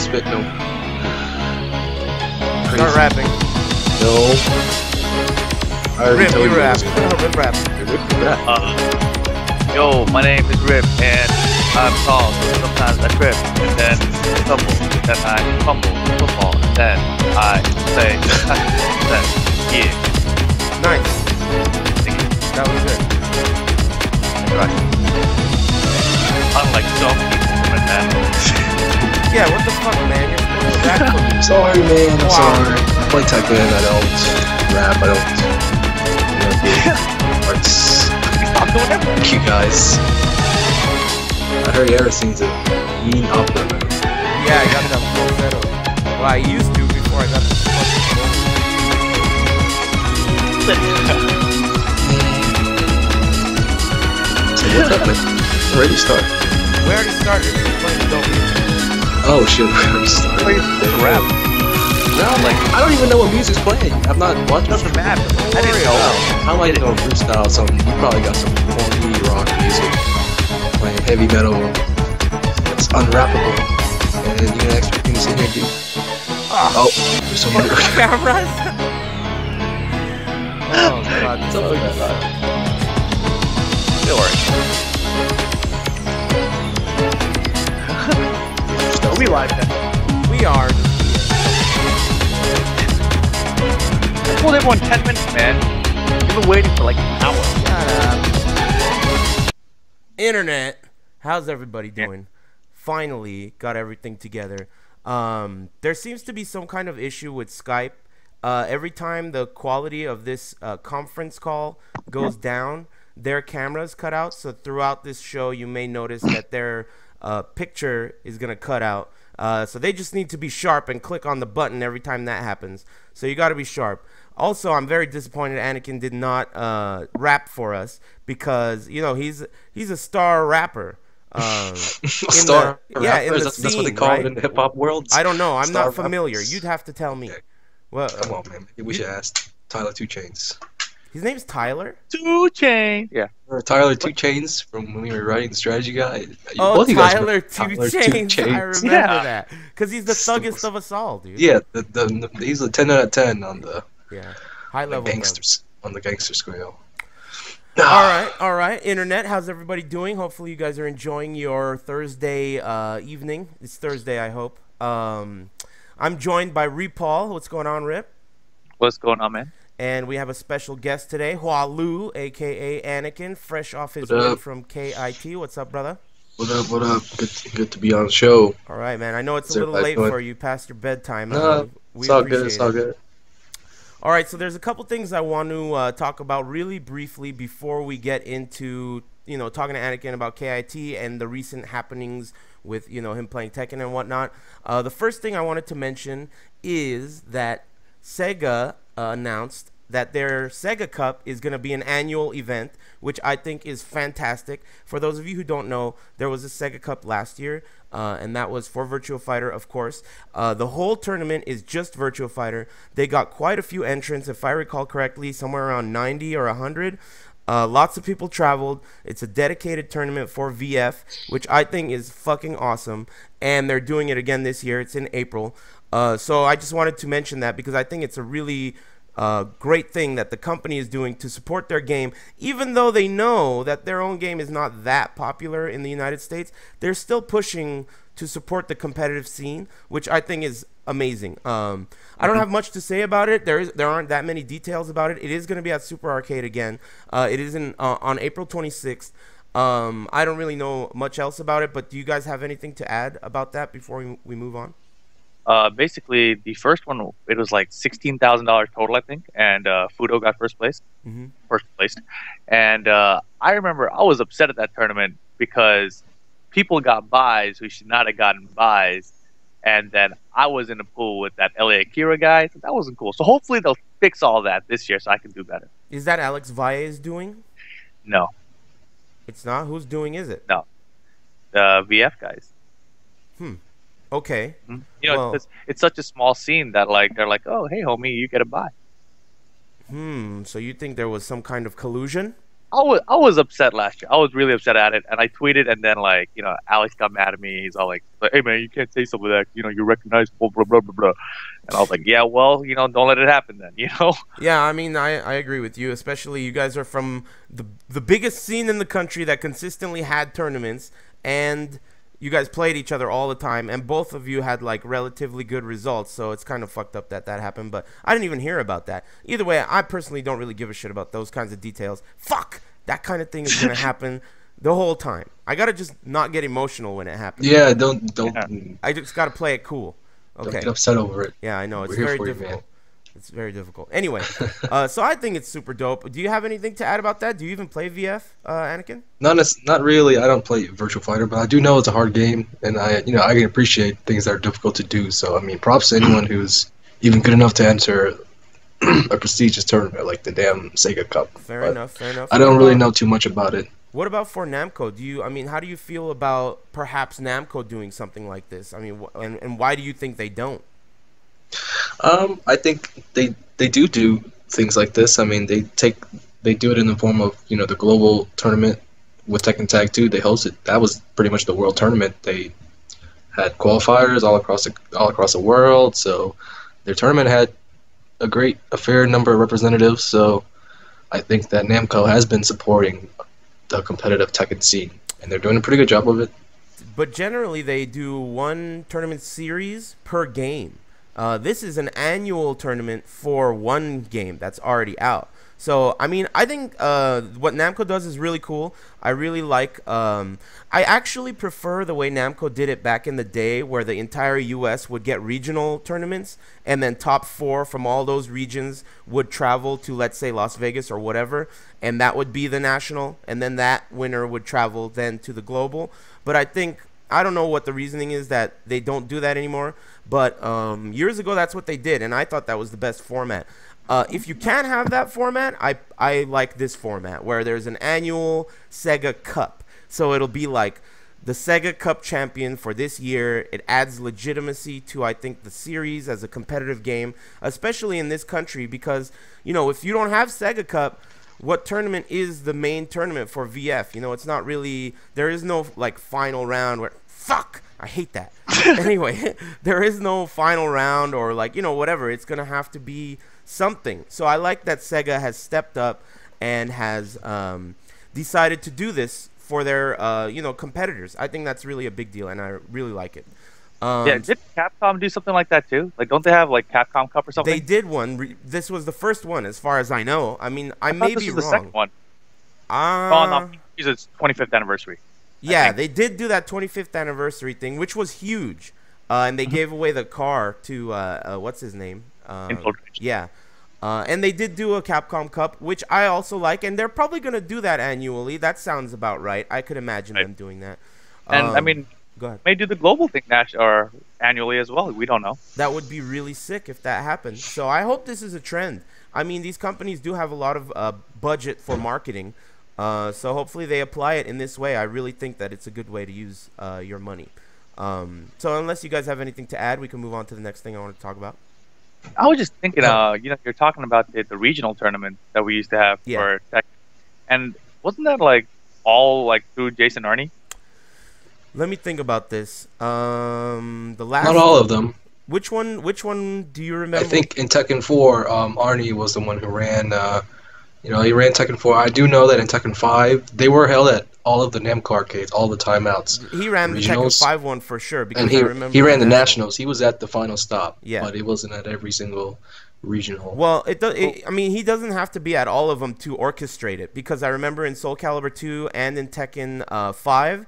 spit, no. Start rapping. No. I already Rip, told you you. rap. Rip rap. Rip, rap. Yo, my name is Rip, and I'm tall, so sometimes I trip, and then stumble, then I fumble football, and then I play then yeah. Nice. That was good. Right. Unlike some people from that. Yeah, what the fuck, man? You're supposed to rap for me. Sorry, man. I'm Wow. sorry. I play Tekken. I don't rap. I don't. Arts. Stop doing that. Cute guys. I heard you ever seen the mean opera move. Yeah, I got that falsetto. Well, I used to before I got this fucking So what's up, man? Ready to start. We already started. We're playing Dope Music. Oh shit, we already started. Are you supposed to rap? No, like I don't even know what music's playing. I'm not watching. Doesn't matter. I didn't Oh, know. I like to go freestyle. Something. You probably got some corny rock music playing heavy metal. It's unwrappable, and you can expect me to sit here and do. Oh, there's some other Cameras? Oh, God. It's all good. Don't worry. We like that. We are. I told everyone 10 minutes, man. You've been waiting for like an hour. Shut up. Internet. How's everybody doing? Finally got everything together. There seems to be some kind of issue with Skype. Every time the quality of this conference call goes down, their cameras cut out. So throughout this show, you may notice that their picture is going to cut out. So they just need to be sharp and click on the button every time that happens. So you got to be sharp. Also, I'm very disappointed Anakin did not rap for us because, you know, he's a star rapper. Star yeah, in the that's scene, what they call right? it in the hip hop world. I don't know. I'm Star not familiar. rappers. You'd have to tell me. Okay. Well, Come on, man. Maybe we should ask Tyler 2 Chains. his name's Tyler. 2 Chainz. Yeah. Or Tyler 2 Chains from when we were writing the strategy guide. Oh, Both of you guys Tyler were 2 Tyler 2 Chainz. I remember Yeah. that because he's the thuggest of us all, dude. Yeah, he's a 10 out of 10 on the Yeah. High level thug. gangsters on the gangster scale. All right. Internet, how's everybody doing? Hopefully you guys are enjoying your Thursday evening. It's Thursday, I hope. I'm joined by Paul. What's going on, Rip? What's going on, man? And we have a special guest today, Hua Lu, a.k.a. Anakin, fresh off his What win up? from KIT. What's up, brother? What up, what up? Good to be on the show. All right, man. I know it's How's a little late everybody doing? for you, past your bedtime. No, We it's all good, appreciate it's all it. good. All right, so there's a couple things I want to talk about really briefly before we get into, you know, talking to Anakin about KIT and the recent happenings with, you know, him playing Tekken and whatnot. The first thing I wanted to mention is that Sega announced that their Sega Cup is going to be an annual event, which I think is fantastic. For those of you who don't know, there was a Sega Cup last year, and that was for Virtua Fighter, of course. The whole tournament is just Virtua Fighter. They got quite a few entrants, if I recall correctly, somewhere around 90 or 100. Lots of people traveled. It's a dedicated tournament for VF, which I think is fucking awesome. And they're doing it again this year. It's in April. So I just wanted to mention that because I think it's a really great thing that the company is doing to support their game. Even though they know that their own game is not that popular in the United States, they're still pushing to support the competitive scene, which I think is amazing. I don't have much to say about it. There aren't that many details about it. It is going to be at Super Arcade again. It is on April 26th. I don't really know much else about it, but do you guys have anything to add about that before we move on? Basically, the first one, it was like $16,000 total, I think, and Fudo got first place. First placed. And I remember I was upset at that tournament because people got buys who should not have gotten buys, and then I was in the pool with that LA Akira guy, so that wasn't cool. So hopefully they'll fix all that this year so I can do better. Is that Alex Valles doing? No. It's not? Who's doing is it? No. The VF guys. Okay. You know, Well, it's such a small scene that like they're like, oh, hey, homie, you get a buy. so you think there was some kind of collusion? I was upset last year. I was really upset at it, and I tweeted, and then like Alex got mad at me. He's all like, "Hey man, you can't say something like that. You're recognizable, blah blah blah blah." And I was like, "Yeah, well, don't let it happen then." Yeah, I mean, I agree with you. Especially you guys are from the biggest scene in the country that consistently had tournaments, and you guys played each other all the time, and both of you had like relatively good results. So it's kind of fucked up that that happened. But I didn't even hear about that. Either way, I personally don't really give a shit about those kinds of details. Fuck, that kind of thing is gonna happen the whole time. I gotta just not get emotional when it happens. Yeah, don't I just gotta play it cool. don't Okay. get upset over it. Yeah, I know. It's We're here very for you, difficult. man. It's very difficult. Anyway, so I think it's super dope. Do you have anything to add about that? Do you even play VF, Anakin? Not really. I don't play Virtual Fighter, but I do know it's a hard game, and I can appreciate things that are difficult to do. So I mean, props to anyone who's even good enough to enter a prestigious tournament like the damn Sega Cup. Fair But enough. Fair enough. I don't really know too much about it. What about for Namco? How do you feel about perhaps Namco doing something like this? I mean, and why do you think they don't? I think they do things like this. I mean, they do it in the form of the global tournament with Tekken Tag 2. They hosted that was pretty much the world tournament. They had qualifiers all across the world. So their tournament had a fair number of representatives. So I think that Namco has been supporting the competitive Tekken scene, and they're doing a pretty good job of it. But generally, they do one tournament series per game. This is an annual tournament for one game that's already out. So, I mean, I think what Namco does is really cool. I really like... I actually prefer the way Namco did it back in the day, where the entire U.S. would get regional tournaments, and then top 4 from all those regions would travel to, let's say, Las Vegas or whatever, and that would be the national, and then that winner would travel then to the global. But I don't know what the reasoning is that they don't do that anymore, but years ago that's what they did, and I thought that was the best format. If you can't have that format, I like this format where there's an annual Sega Cup. So it'll be like the Sega Cup champion for this year. It adds legitimacy to, I think, the series as a competitive game, especially in this country, because, if you don't have Sega Cup, what tournament is the main tournament for VF? It's not really, there is no like final round where, fuck, I hate that. Anyway, there is no final round or like, whatever. It's going to have to be something. So I like that Sega has stepped up and has decided to do this for their, competitors. I think that's really a big deal, and I really like it. Yeah, did Capcom do something like that too? Like, don't they have like Capcom Cup or something? They did one. This was the first one, as far as I know. I mean, I may be wrong. The second one. Oh no, it's 25th anniversary. Yeah, they did do that 25th anniversary thing, which was huge, and they gave away the car to what's his name? Yeah, and they did do a Capcom Cup, which I also like, and they're probably gonna do that annually. That sounds about right. I could imagine them doing that. And I mean, go ahead. May do the global thing or annually as well. We don't know. That would be really sick if that happened. So I hope this is a trend. I mean, these companies do have a lot of budget for marketing, so hopefully they apply it in this way. I really think that it's a good way to use your money. So unless you guys have anything to add, we can move on to the next thing I want to talk about. I was just thinking, you're talking about the regional tournament that we used to have for Tech, and wasn't that like all like through Jason Arney? Let me think about this. The last. Not all of them. Which one do you remember? I think in Tekken 4, Arnie was the one who ran. He ran Tekken 4. I do know that in Tekken 5, they were held at all of the Namco arcades, all the timeouts. He ran the Tekken 5 one for sure, because and I remember he ran the nationals. He was at the final stop. Yeah, but it wasn't at every single regional. Well, I mean, he doesn't have to be at all of them to orchestrate it, because I remember in Soul Calibur 2 and in Tekken 5.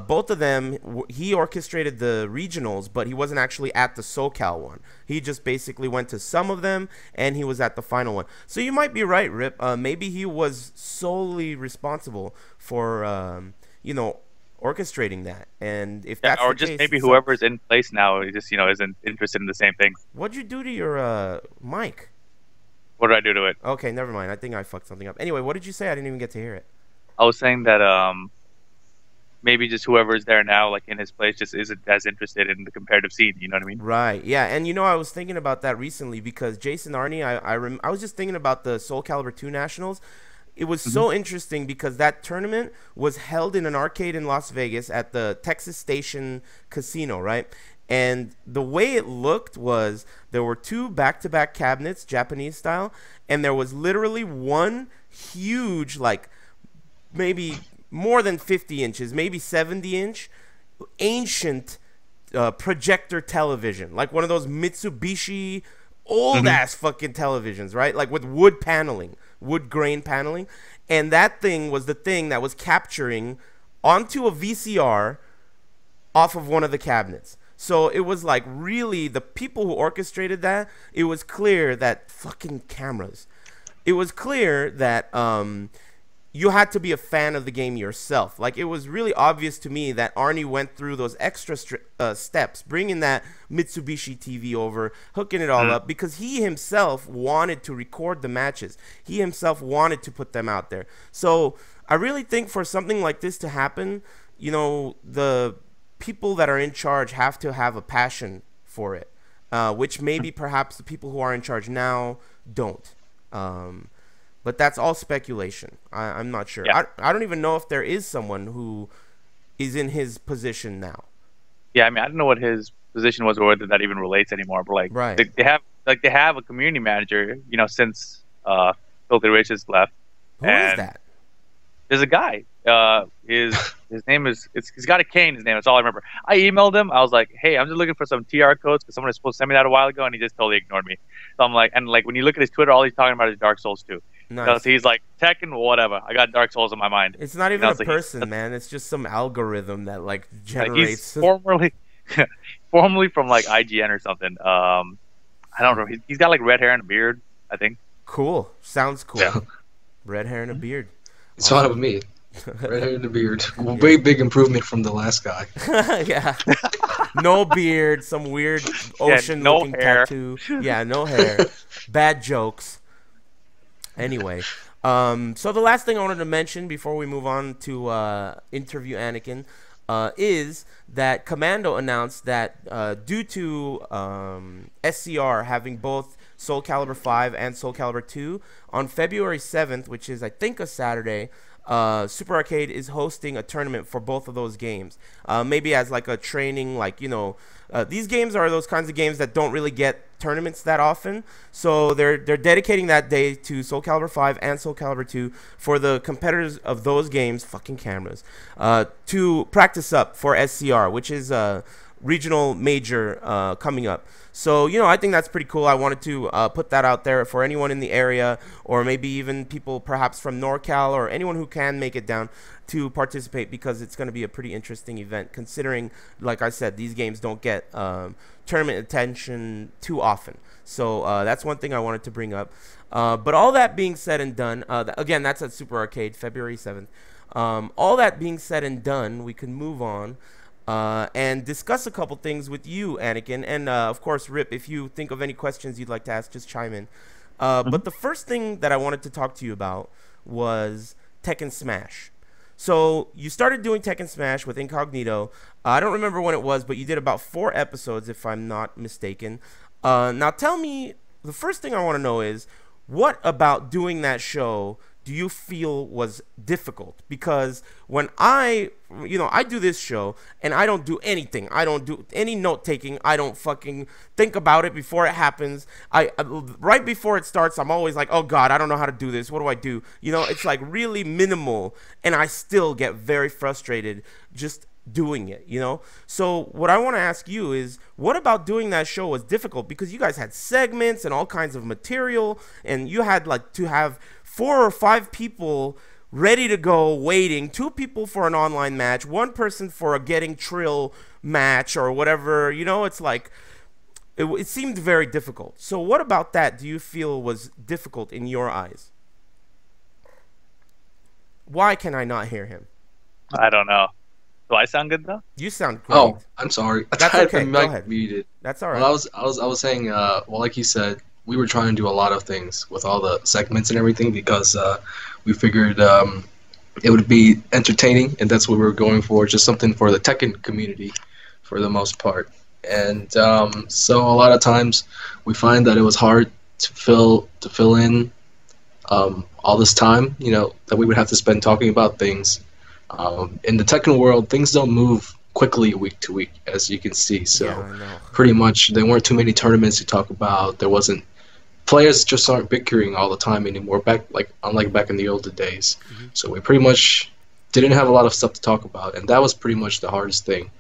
Both of them, he orchestrated the regionals, but he wasn't actually at the SoCal one. He just basically went to some of them, and he was at the final one. So you might be right, Rip. Maybe he was solely responsible for, orchestrating that. And if that's or the just case, maybe whoever's in place now just isn't interested in the same thing. What'd you do to your mic? What did I do to it? Okay, never mind. I think I fucked something up. Anyway, what did you say? I didn't even get to hear it. I was saying that maybe just whoever is there now, like in his place, just isn't as interested in the competitive scene. You know what I mean? Right. Yeah. And I was thinking about that recently, because Jason Arney, I was just thinking about the Soul Calibur 2 Nationals. it was so interesting because that tournament was held in an arcade in Las Vegas at the Texas Station Casino, right? And the way it looked was there were two back-to-back cabinets, Japanese style, and there was literally one huge, like maybe more than 50 inches, maybe 70-inch, ancient projector television, like one of those Mitsubishi old-ass fucking televisions, right? Like with wood paneling, wood grain paneling. And that thing was the thing that was capturing onto a VCR off of one of the cabinets. So it was like really the people who orchestrated that, it was clear that fucking cameras. It was clear that you had to be a fan of the game yourself. Like, it was really obvious to me that Arnie went through those extra steps, bringing that Mitsubishi TV over, hooking it all up, because he himself wanted to record the matches. He himself wanted to put them out there. So I really think for something like this to happen, you know, the people that are in charge have to have a passion for it, which maybe perhaps the people who are in charge now don't. But that's all speculation. I'm not sure. Yeah. I don't even know if there is someone who is in his position now. Yeah, I mean, I don't know what his position was or whether that even relates anymore. But like, Right. they have a community manager, you know, since Filthy Rich has left. Who is that? There's a guy. His name is he's got a K in his name. That's all I remember. I emailed him. I was like, hey, I'm just looking for some TR codes because someone was supposed to send me that a while ago, and he just totally ignored me. So I'm like, and like when you look at his Twitter, all he's talking about is Dark Souls 2. Nice. So he's like, Tekken, whatever. I got Dark Souls in my mind. It's not even You know, a so person, man. It's just some algorithm that like Like, generates. he's formerly from like IGN or something. I don't know. He's got like red hair and a beard, I think. Cool. Sounds cool. Yeah. Red hair and a beard. It's fine with me. Red hair and a beard. Way big improvement from the last guy. Yeah. No beard, some weird ocean-looking hair. tattoo. Yeah, no hair. Bad jokes. Anyway, so the last thing I wanted to mention before we move on to interview Anakin is that Commando announced that due to SCR having both Soul Calibur 5 and Soul Calibur 2, on February 7th, which is I think a Saturday, Super Arcade is hosting a tournament for both of those games. Maybe as like a training, like, you know, these games are those kinds of games that don't really get tournaments that often. So they're dedicating that day to Soul Calibur 5 and Soul Calibur 2 for the competitors of those games, fucking cameras, to practice up for SCR, which is a regional major coming up. So, you know, I think that's pretty cool. I wanted to put that out there for anyone in the area, or maybe even people perhaps from NorCal, or anyone who can make it down to participate, because it's going to be a pretty interesting event, considering, like I said, these games don't get tournament attention too often. So that's one thing I wanted to bring up. But all that being said and done, again, that's at Super Arcade, February 7th. All that being said and done, we can move on and discuss a couple things with you, Anakin. And, of course, Rip, if you think of any questions you'd like to ask, just chime in. But the first thing that I wanted to talk to you about was Tekken Smash. So you started doing Tekken Smash with Incognito. I don't remember when it was, but you did about 4 episodes, if I'm not mistaken. Now tell me, the first thing I want to know is, what about doing that show do you feel was difficult? Because when I do this show and I don't do anything. I don't do any note taking. I don't fucking think about it before it happens. Right before it starts, I'm always like, oh God, I don't know how to do this. What do I do? You know, it's like really minimal, and I still get very frustrated just doing it, you know? So what I want to ask you is, what about doing that show was difficult? Because you guys had segments and all kinds of material, and you had like to have 4 or 5 people ready to go waiting, 2 people for an online match, 1 person for a Getting Trill match or whatever, you know? It's like, it seemed very difficult. So what about that do you feel was difficult in your eyes? Why can I not hear him? I don't know. Do I sound good though? You sound great. Oh, I'm sorry. I That's tried okay. to Go mic ahead. muted. That's all right. Well, I was saying, well, like you said, we were trying to do a lot of things with all the segments and everything, because we figured it would be entertaining, and that's what we were going for, just something for the Tekken community for the most part. And so a lot of times we find that it was hard to fill in all this time, that we would have to spend talking about things. In the Tekken world, things don't move quickly week to week, as you can see. So Yeah, I know. pretty much there weren't too many tournaments to talk about. There wasn't players just aren't bickering all the time anymore. Unlike back in the older days. So we pretty much didn't have a lot of stuff to talk about, and that was pretty much the hardest thing.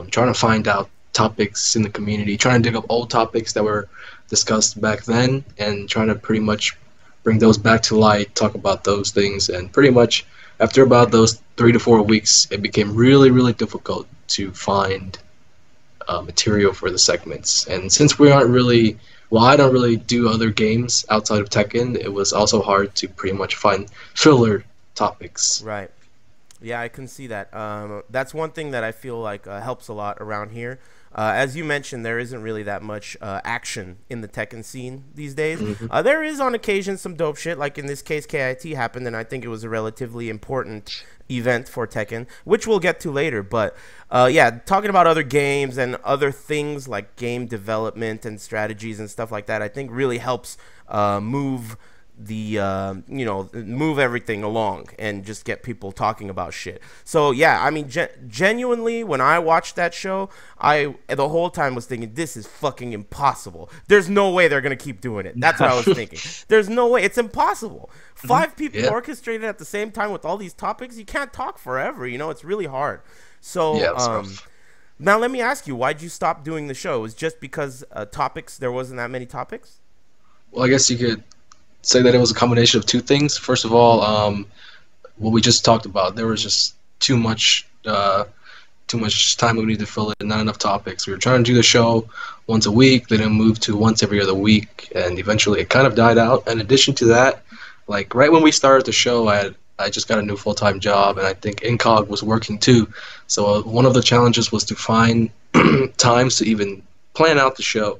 Trying to find out topics in the community, trying to dig up old topics that were discussed back then, and trying to pretty much bring those back to light, talk about those things, and pretty much after about those 3 to 4 weeks, it became really, really difficult to find material for the segments. And since we aren't really, well, I don't really do other games outside of Tekken, it was also hard to pretty much find filler topics. Right. Yeah, I can see that. That's one thing that I feel like helps a lot around here. As you mentioned, there isn't really that much action in the Tekken scene these days. There is on occasion some dope shit, like in this case KIT happened, and I think it was a relatively important event for Tekken, which we'll get to later. But yeah, talking about other games and other things like game development and strategies and stuff like that, I think really helps move move everything along and just get people talking about shit. So yeah, I mean, genuinely, when I watched that show, I the whole time was thinking, this is fucking impossible. There's no way they're gonna keep doing it. That's what I was thinking. There's no way. It's impossible. 5 people orchestrated at the same time with all these topics. You can't talk forever. It's really hard. So now let me ask you, why'd you stop doing the show? Was just because topics? There wasn't that many topics. Well, I guess you could say that it was a combination of two things. First of all, what we just talked about, there was just too much time we needed to fill it, not enough topics. We were trying to do the show once a week, then it moved to once every other week, and eventually it kind of died out. In addition to that, like right when we started the show, I just got a new full-time job, and I think Incog was working too. So one of the challenges was to find times to even plan out the show.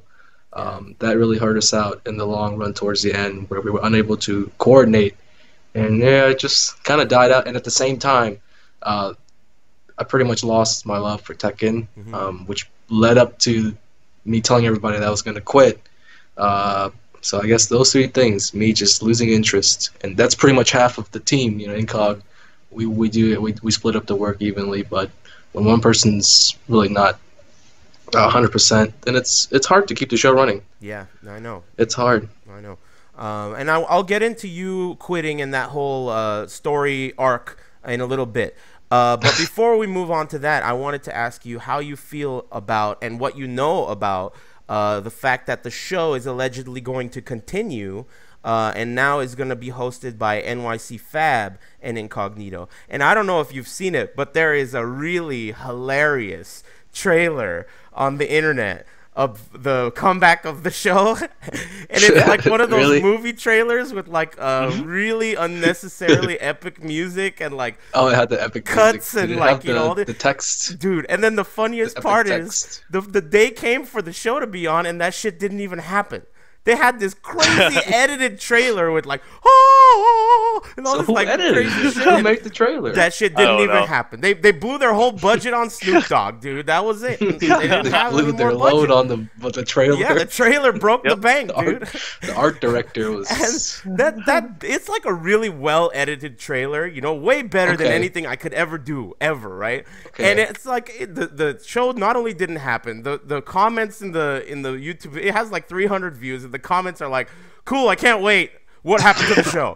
That really hurt us out in the long run towards the end, where we were unable to coordinate, and yeah, it just kind of died out. And at the same time, I pretty much lost my love for Tekken, which led up to me telling everybody that I was going to quit. So I guess those three things, me just losing interest, and that's pretty much half of the team. Incog, we split up the work evenly, but when one person's really not 100%, then it's hard to keep the show running. Yeah, I know. It's hard. I know. And I'll get into you quitting and that whole story arc in a little bit. But before we move on to that, I wanted to ask you how you feel about and what you know about the fact that the show is allegedly going to continue and now is going to be hosted by NYC Fab and Incognito. And I don't know if you've seen it, but there is a really hilarious trailer on the internet of the comeback of the show. And it's like one of those movie trailers with like really unnecessarily epic music and like it had the epic cuts music. And like all the text, dude. And then the funniest part is the day came for the show to be on and that shit didn't even happen. They had this crazy edited trailer with like and all this like crazy shit. Who made the trailer? That shit didn't even happen. They blew their whole budget on Snoop Dogg, dude. That was it. They didn't have blew any their more load budget. on the trailer. Yeah, the trailer broke the bank, dude. The art director was and that it's like a really well edited trailer, way better than anything I could ever do, ever, right? And it's like the show not only didn't happen, the comments in the YouTube, it has like 300 views, and the comments are like, cool, I can't wait. What happened to the show?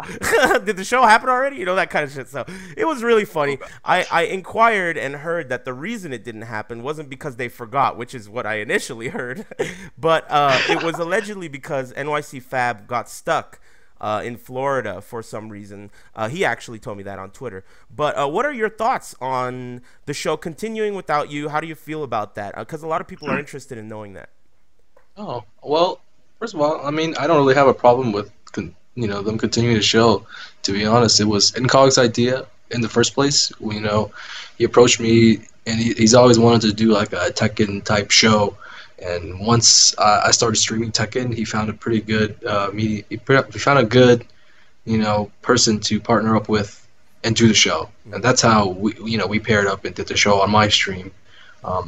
Did the show happen already? That kind of shit. So it was really funny. I inquired and heard that the reason it didn't happen wasn't because they forgot, which is what I initially heard, but it was allegedly because NYC Fab got stuck in Florida for some reason. He actually told me that on Twitter. But what are your thoughts on the show continuing without you? How do you feel about that? Because a lot of people are interested in knowing that. Oh, well, first of all, I mean, I don't really have a problem with them continuing the show. To be honest, it was Incog's idea in the first place. He approached me, and he's always wanted to do like a Tekken type show. And once I started streaming Tekken, he found a pretty good he found a good person to partner up with and do the show. And that's how we paired up and did the show on my stream.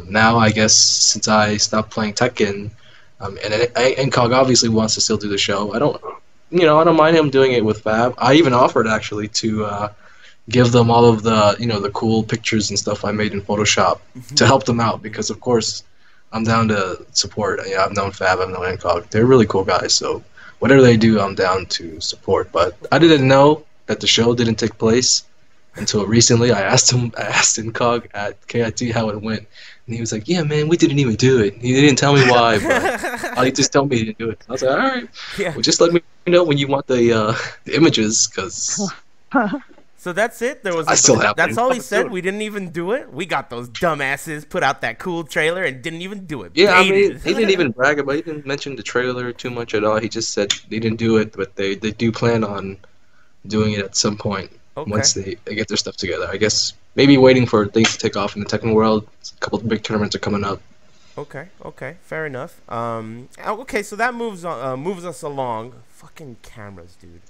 Now I guess since I stopped playing Tekken, and Incog obviously wants to still do the show. I don't mind him doing it with Fab. I even offered actually to give them all of the cool pictures and stuff I made in Photoshop to help them out because of course I'm down to support. Yeah, I've known Fab, I've known Hancock. They're really cool guys, so whatever they do, I'm down to support. But I didn't know that the show didn't take place until recently. I asked Hancock at KIT how it went, and he was like, "Yeah, man, we didn't even do it." He didn't tell me why, but he just told me he didn't do it. I was like, "All right, Yeah. well, just let me know when you want the images, because." So that's it. There was. I still have That's them. all he said. We didn't even do it. We got those dumbasses put out that cool trailer and didn't even do it. Yeah, I mean, Baited. he didn't even brag about. He didn't mention the trailer too much at all. He just said they didn't do it, but they do plan on doing it at some point Okay. once they get their stuff together. I guess maybe waiting for things to take off in the technical world. A couple of big tournaments are coming up. Okay. Okay. Fair enough. Okay. So that moves us along. Fucking cameras, dude.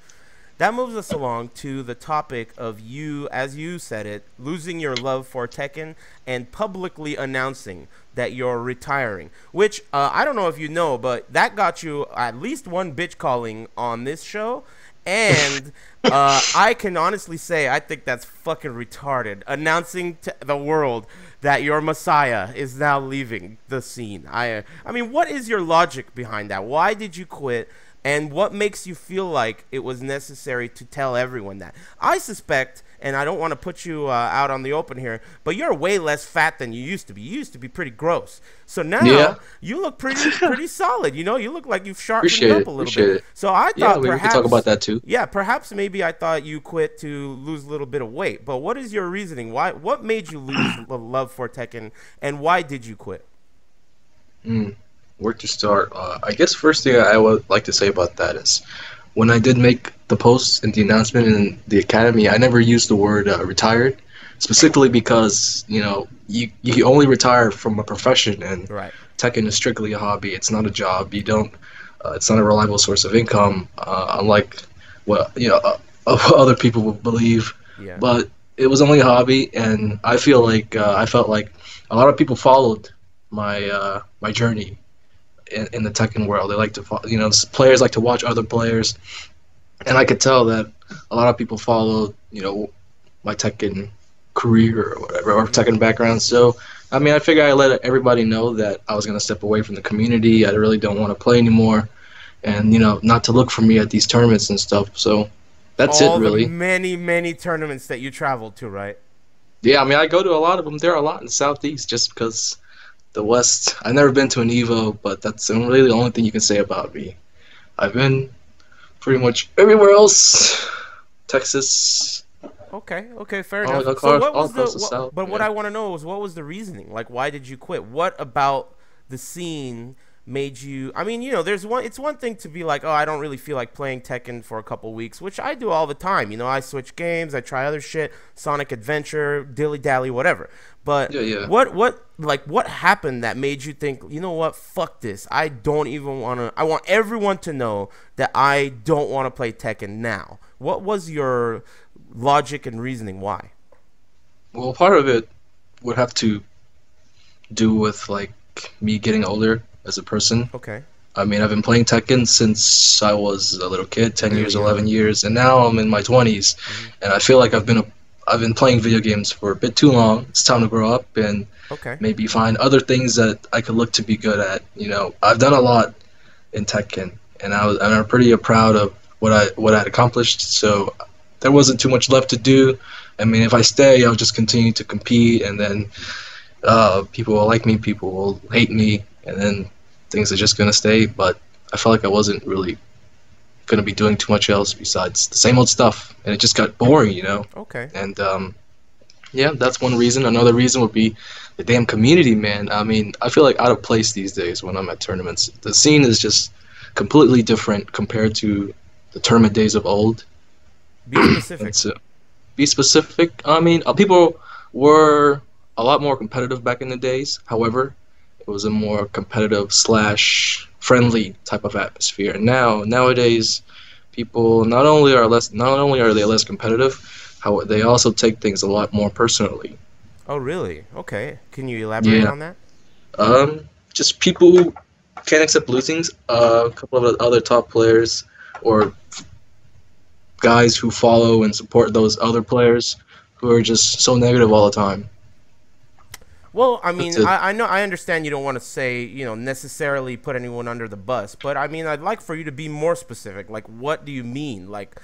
That moves us along to the topic of you, as you said it, losing your love for Tekken and publicly announcing that you're retiring. Which, I don't know if you know, but that got you at least one bitch calling on this show. And I can honestly say I think that's fucking retarded. Announcing to the world that your Messiah is now leaving the scene. I mean, what is your logic behind that? Why did you quit? And what makes you feel like it was necessary to tell everyone that? I suspect, and I don't want to put you out on the open here, but you're way less fat than you used to be. You used to be pretty gross. So now you look pretty solid. You know, you look like you've sharpened up a little bit. It. So I thought we perhaps can talk about that too. Yeah, perhaps maybe I thought you quit to lose a little bit of weight. But what is your reasoning? What made you lose the love for Tekken, and why did you quit? Where to start? I guess first thing I would like to say about that is when I did make the post and the announcement in the academy, I never used the word retired, specifically because you only retire from a profession, and Right. Tekken is strictly a hobby. It's not a job. You don't. It's not a reliable source of income, unlike what other people would believe. Yeah. But it was only a hobby, and I felt like a lot of people followed my journey in the Tekken world. They like to players like to watch other players, and I could tell that a lot of people followed my Tekken career or whatever, or Tekken background. So I mean, I figure I let everybody know that I was going to step away from the community. I really don't want to play anymore, and not to look for me at these tournaments and stuff. So that's All it, really. the many tournaments that you traveled to, right? Yeah, I mean, I go to a lot of them. There are a lot in the Southeast, just because the West. I've never been to an Evo, but that's really the only thing you can say about me. I've been pretty much everywhere else. Texas. Okay, fair All enough. across- So what all was across the South, but what yeah. I want to know is what was the reasoning? Like, why did you quit? What about the scene made you? I mean, it's one thing to be like, oh, I don't really feel like playing Tekken for a couple weeks, which I do all the time. I switch games, I try other shit, Sonic Adventure, dilly dally, whatever. But Yeah. what happened that made you think, you know what, fuck this. I don't even want to. I want everyone to know that I don't want to play Tekken now. What was your logic and reasoning why? Well, part of it would have to do with like me getting older as a person. Okay. I mean, I've been playing Tekken since I was a little kid, 10 Really years, young. 11 years, and now I'm in my 20s, and I feel like I've been playing video games for a bit too long. It's time to grow up and Okay. maybe find other things that I could look to be good at. I've done a lot in Tekken, and I'm pretty proud of what I'd accomplished. So there wasn't too much left to do. I mean, if I stay, I'll just continue to compete, and then people will like me, people will hate me, and then things are just gonna stay. But I felt like I wasn't really gonna be doing too much else besides the same old stuff, and it just got boring. Okay. And yeah, that's one reason. Another reason would be the damn community, man. I mean, I feel like out of place these days when I'm at tournaments. The scene is just completely different compared to the tournament days of old. Be specific. It's, be specific. I mean, people were a lot more competitive back in the days. However, it was a more competitive slash friendly type of atmosphere. And nowadays, people not only are they less competitive, how they also take things a lot more personally. Oh, really? Okay. Can you elaborate Yeah. on that? Just people can't accept losings. A couple of the other top players or guys who follow and support those other players who are just so negative all the time. Well, I mean, That's it. I know, I understand you don't want to say, necessarily put anyone under the bus, but I mean, I'd like for you to be more specific. Like, what do you mean? Like,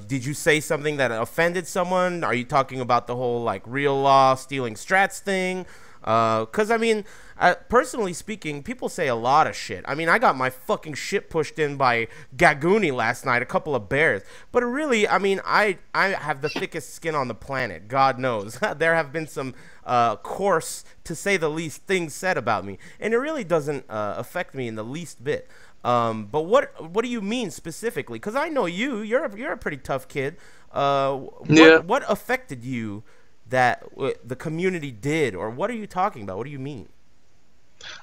did you say something that offended someone? Are you talking about the whole, like, real law stealing strats thing? Because, I mean, personally speaking, people say a lot of shit. I mean, I got my fucking shit pushed in by Gaguni last night, a couple of bears. But really, I mean, I have the thickest skin on the planet. God knows. There have been some coarse, to say the least, things said about me. And it really doesn't affect me in the least bit. But what do you mean specifically? Because I know you're a pretty tough kid. What affected you that the community did, or what are you talking about? What do you mean?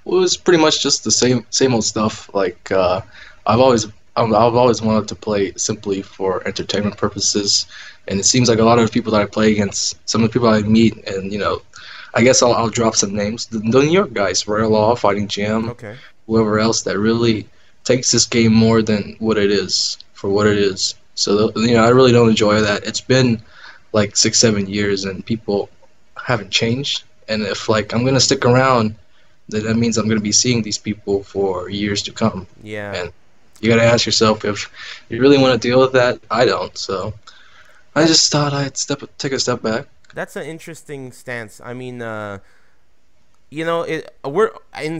Well, it was pretty much just the same old stuff. Like I've always wanted to play simply for entertainment purposes, and it seems like a lot of the people that I play against, some of the people I meet, and I guess I'll drop some names. The New York guys, Royal Law, Fighting Jam, Okay. whoever else that really takes this game more than what it is for what it is. So I really don't enjoy that. It's been like 6 7 years and people haven't changed. And if like I'm gonna stick around, then that means I'm gonna be seeing these people for years to come. Yeah. And you gotta ask yourself if you really want to deal with that. I don't. So I just thought I'd take a step back. That's an interesting stance. I mean, we're in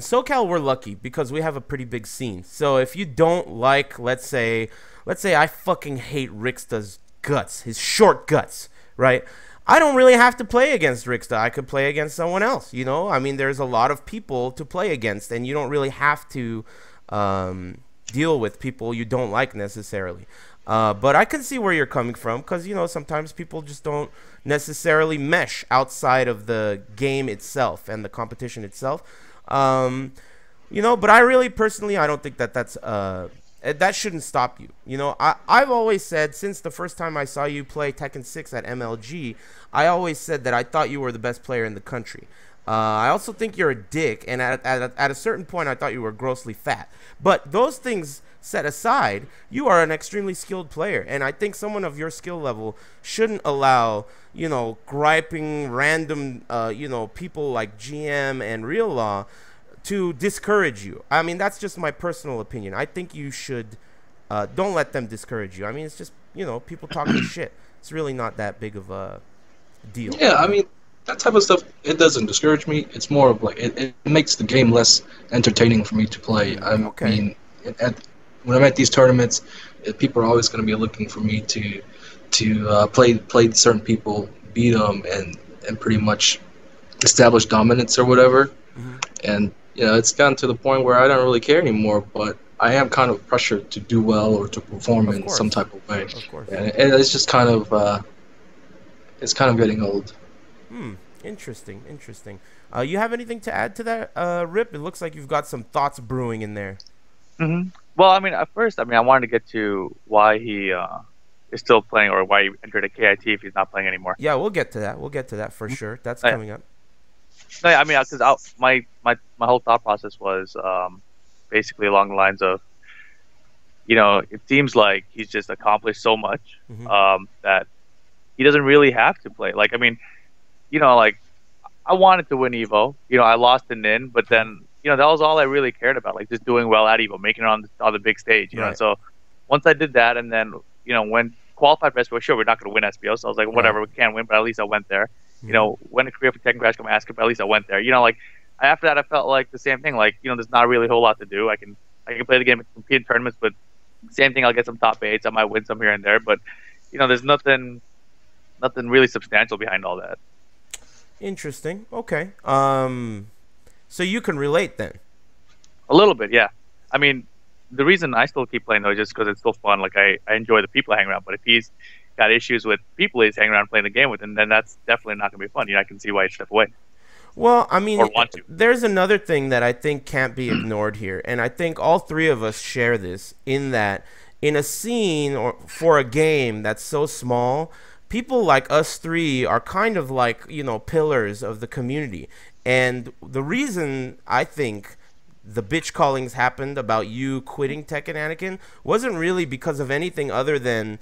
SoCal. We're lucky because we have a pretty big scene. So if you don't like, let's say I fucking hate Rixta's guts, his short guts, right? I don't really have to play against Rixta. I could play against someone else. I mean, there's a lot of people to play against, and you don't really have to deal with people you don't like necessarily. But I can see where you're coming from because, sometimes people just don't necessarily mesh outside of the game itself and the competition itself. But I really personally, I don't think that's that shouldn't stop you. I've always said since the first time I saw you play Tekken 6 at MLG, I always said that I thought you were the best player in the country. I also think you're a dick, and at a certain point, I thought you were grossly fat. But those things set aside, you are an extremely skilled player, and I think someone of your skill level shouldn't allow, griping random, people like GM and Real Law to discourage you. I mean, that's just my personal opinion. I think you should don't let them discourage you. I mean, it's just, people talking shit. It's really not that big of a deal. Yeah, I mean, that type of stuff, it doesn't discourage me. It's more of like it makes the game less entertaining for me to play. I mean, when I'm at these tournaments, people are always going to be looking for me to play certain people, beat them, and pretty much establish dominance or whatever. And it's gotten to the point where I don't really care anymore, but I am kind of pressured to do well or to perform in some type of way. Of course. And it's just kind of getting old. Interesting. You have anything to add to that, Rip? It looks like you've got some thoughts brewing in there. Well, I mean, at first, I wanted to get to why he is still playing, or why he entered a KIT if he's not playing anymore. Yeah, we'll get to that for sure. That's coming up. No, I mean, because my whole thought process was basically along the lines of, it seems like he's just accomplished so much that he doesn't really have to play. Like, I mean, like, I wanted to win Evo. I lost in Nin, but then, that was all I really cared about, like just doing well at Evo, making it on the big stage, you know. So once I did that, and then, when qualified for SBO, sure, we're not going to win SBO, so I was like, whatever, we can't win, but at least I went there. Went to Korea for Tekken Crash, come ask him, but at least I went there. Like, after that, I felt like the same thing. Like, there's not really a whole lot to do. I can play the game, compete in tournaments, but same thing. I'll get some top 8s. I might win some here and there, but there's nothing really substantial behind all that. Interesting. Okay. So you can relate then? A little bit, yeah. I mean, the reason I still keep playing though is just because it's still fun. Like, I enjoy the people I hang around. But if he's got issues with people he's hanging around playing the game with, and then that's definitely not going to be fun. I can see why he'd step away. Well, I mean, or want to. There's another thing that I think can't be ignored here, and I think all three of us share this, in that in a scene or for a game that's so small, people like us three are kind of like, pillars of the community. And the reason I think the bitch callings happened about you quitting Tekken, Anakin, wasn't really because of anything other than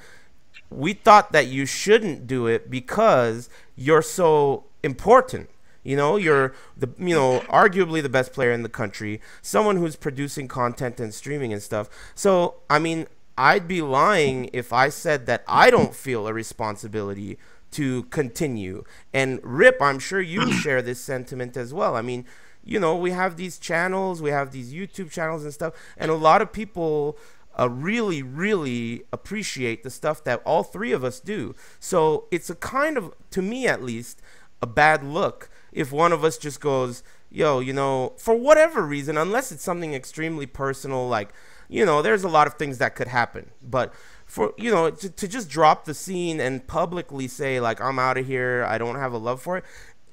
we thought that you shouldn't do it because you're so important. You're arguably the best player in the country, someone who's producing content and streaming and stuff. So, I mean, I'd be lying if I said that I don't feel a responsibility to continue. And Rip, I'm sure you share this sentiment as well. I mean, we have these channels, we have these YouTube channels and stuff, and a lot of people really, really appreciate the stuff that all three of us do. So it's a kind of, to me at least, a bad look if one of us just goes, yo, for whatever reason, unless it's something extremely personal, like, there's a lot of things that could happen. But for, to just drop the scene and publicly say, like, I'm out of here, I don't have a love for it,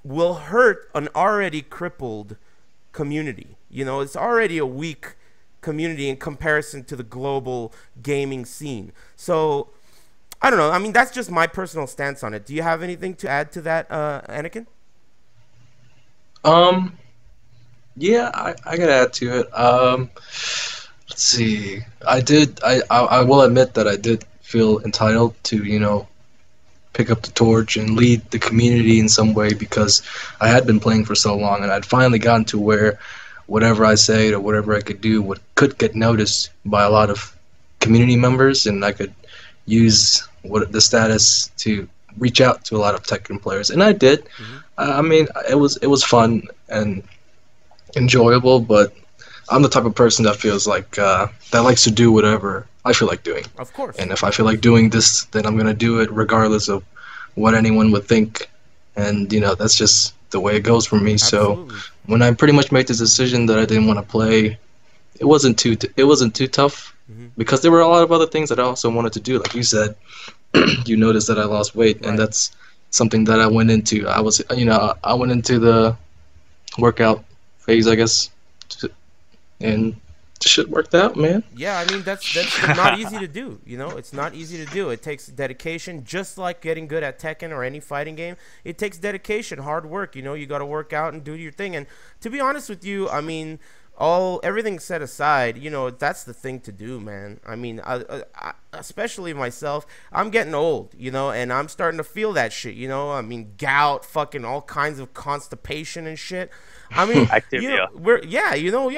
will hurt an already crippled community. It's already a weak community in comparison to the global gaming scene. So I don't know. I mean, that's just my personal stance on it. Do you have anything to add to that, Anakin? Yeah, I gotta add to it. Let's see. I will admit that I did feel entitled to, pick up the torch and lead the community in some way, because I had been playing for so long and I'd finally gotten to where whatever I say or whatever I could do could get noticed by a lot of community members, and I could use the status to reach out to a lot of Tekken players, and I did. I mean, it was fun and enjoyable, but I'm the type of person that feels like that likes to do whatever I feel like doing. Of course. And if I feel like doing this, then I'm gonna do it regardless of what anyone would think, and that's just the way it goes for me. Absolutely. So when I pretty much made this decision that I didn't want to play, it wasn't too tough, because there were a lot of other things that I also wanted to do. Like you said, you noticed that I lost weight, Right. and that's something that I went into. I went into the workout phase, I guess, and the shit worked out, man. Yeah, I mean, that's not easy to do. It's not easy to do. It takes dedication, just like getting good at Tekken or any fighting game. It takes dedication, hard work. You got to work out and do your thing. And to be honest with you, I mean, everything set aside, that's the thing to do, man. I mean, I, especially myself, I'm getting old, and I'm starting to feel that shit, I mean, gout, fucking all kinds of constipation and shit. I mean, Activia.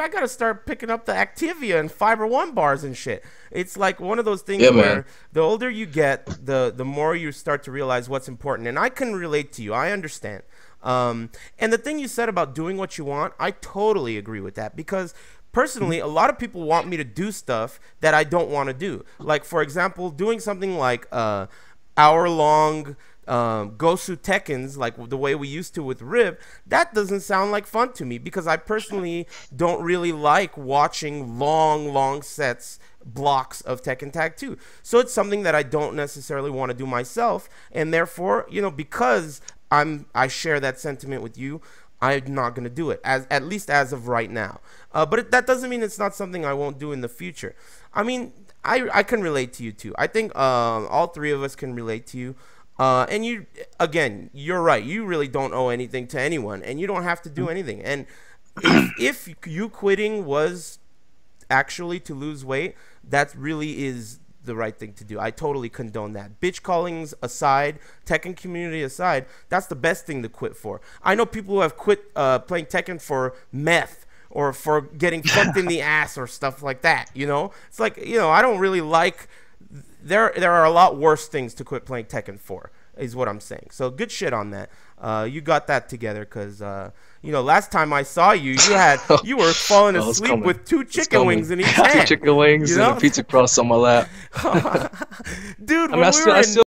I gotta start picking up the Activia and Fiber One bars and shit. It's like one of those things Yeah, where man. the older you get, the more you start to realize what's important. And I can relate to you. I understand. And the thing you said about doing what you want, I totally agree with that, because personally, a lot of people want me to do stuff that I don't want to do. Like, for example, doing something like hour-long Gosu Tekkens, like the way we used to with Rib, that doesn't sound like fun to me, because I personally don't really like watching long sets, blocks of Tekken Tag 2. So it's something that I don't necessarily want to do myself, and therefore, because I share that sentiment with you, I'm not going to do it, at least as of right now. But that doesn't mean it's not something I won't do in the future. I mean, I can relate to you too. I think all three of us can relate to you. And you're right. You really don't owe anything to anyone, and you don't have to do anything. And if you quitting was actually to lose weight, that really is the right thing to do. I totally condone that. Bitch callings aside, Tekken community aside, that's the best thing to quit for. I know people who have quit playing Tekken for meth or for getting fucked in the ass or stuff like that. It's like, I don't really like. There are a lot worse things to quit playing Tekken for, is what I'm saying. So good shit on that. You got that together, because last time I saw you, you were falling asleep with 2 chicken wings in each hand. 2 chicken wings and a pizza crust on my lap. Dude, I mean, I still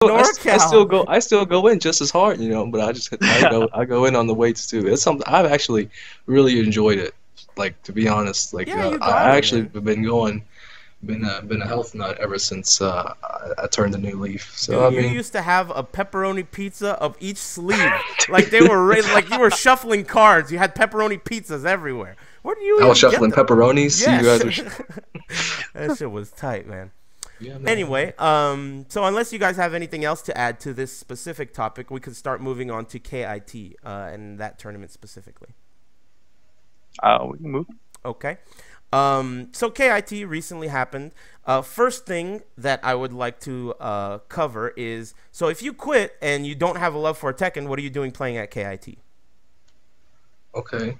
go in just as hard, but I go in on the weights too. It's something I've actually really enjoyed it. Like, to be honest, like I actually have been a health nut ever since I turned a new leaf. So Dude, you used to have a pepperoni pizza of each sleeve, like they were like you were shuffling cards. You had pepperoni pizzas everywhere. Where do you? I was shuffling pepperonis. Yeah. You guys were that shit was tight, man. Yeah, man. Anyway, so unless you guys have anything else to add to this specific topic, we could start moving on to KIT and that tournament specifically. We can move. Okay. So KIT recently happened. First thing that I would like to cover is, so if you quit and you don't have a love for Tekken, what are you doing playing at KIT? Okay.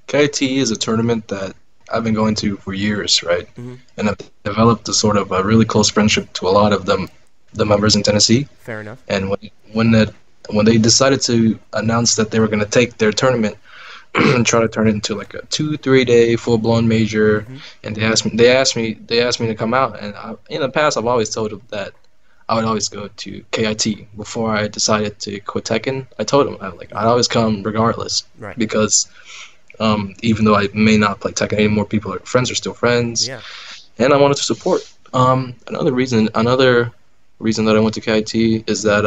KIT is a tournament that I've been going to for years, right? Mm-hmm. And I've developed a sort of a really close friendship to a lot of the members in Tennessee. Fair enough. And when they decided to announce that they were going to take their tournament and try to turn it into like a 2-3 day full blown major, Mm-hmm. and they asked me to come out, and in the past I've always told them that I would always go to KIT before I decided to quit Tekken. I told them I'd always come regardless, Right. because even though I may not play Tekken anymore, friends are still friends, Yeah. and I wanted to support. Another reason that I went to KIT is that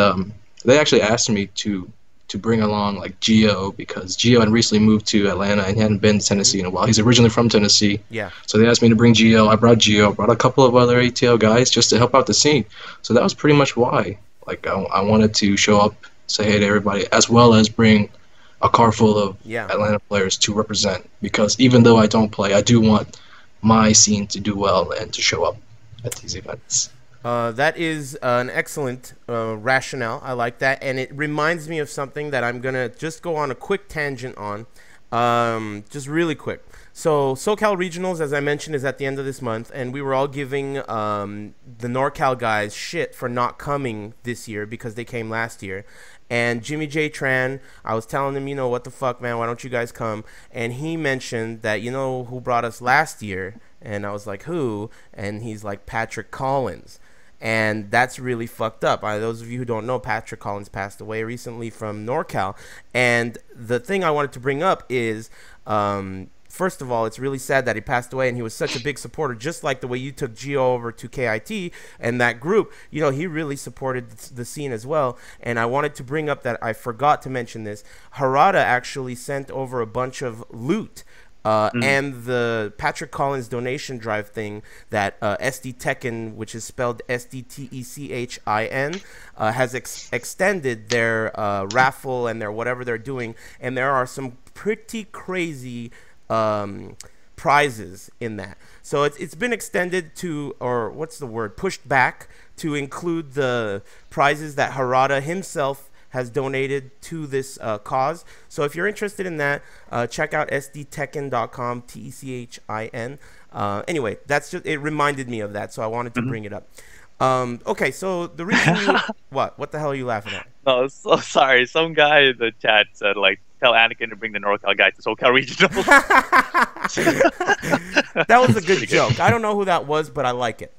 they actually asked me to bring along like Gio, because Gio had recently moved to Atlanta and he hadn't been to Tennessee in a while. He's originally from Tennessee, Yeah. so they asked me to bring Gio. I brought Gio, brought a couple of other ATL guys just to help out the scene. So that was pretty much why. Like I wanted to show up, say hey to everybody, as well as bring a car full of Yeah. Atlanta players to represent. Because even though I don't play, I do want my scene to do well and to show up at these events. That is an excellent rationale. I like that, and it reminds me of something that I'm gonna just go on a quick tangent on, just really quick. So SoCal Regionals, as I mentioned, is at the end of this month, and we were all giving the NorCal guys shit for not coming this year because they came last year. And Jimmy J. Tran, I was telling him, what the fuck, man, why don't you guys come? And he mentioned that, who brought us last year? And I was like, who? And he's like, Patrick Collins. And that's really fucked up. Those of you who don't know, Patrick Collins passed away recently from NorCal. And the thing I wanted to bring up is, first of all, it's really sad that he passed away, and he was such a big supporter, just like the way you took Gio over to KIT and that group. He really supported the scene as well. And I wanted to bring up that I forgot to mention this. Harada actually sent over a bunch of loot. And the Patrick Collins donation drive thing that SD Tekken, which is spelled SDTECHIN, has extended their raffle and their whatever they're doing. And there are some pretty crazy prizes in that. So it's been extended to, or what's the word, pushed back to include the prizes that Harada himself has donated to this cause. So if you're interested in that, check out sdtekken.com, TECHIN. Anyway, it reminded me of that, so I wanted to bring it up. Okay, so the reason what the hell are you laughing at? No, so sorry. Some guy in the chat said, like, tell Anakin to bring the NorCal guy to SoCal Regional. That was a good joke. I don't know who that was, but I like it.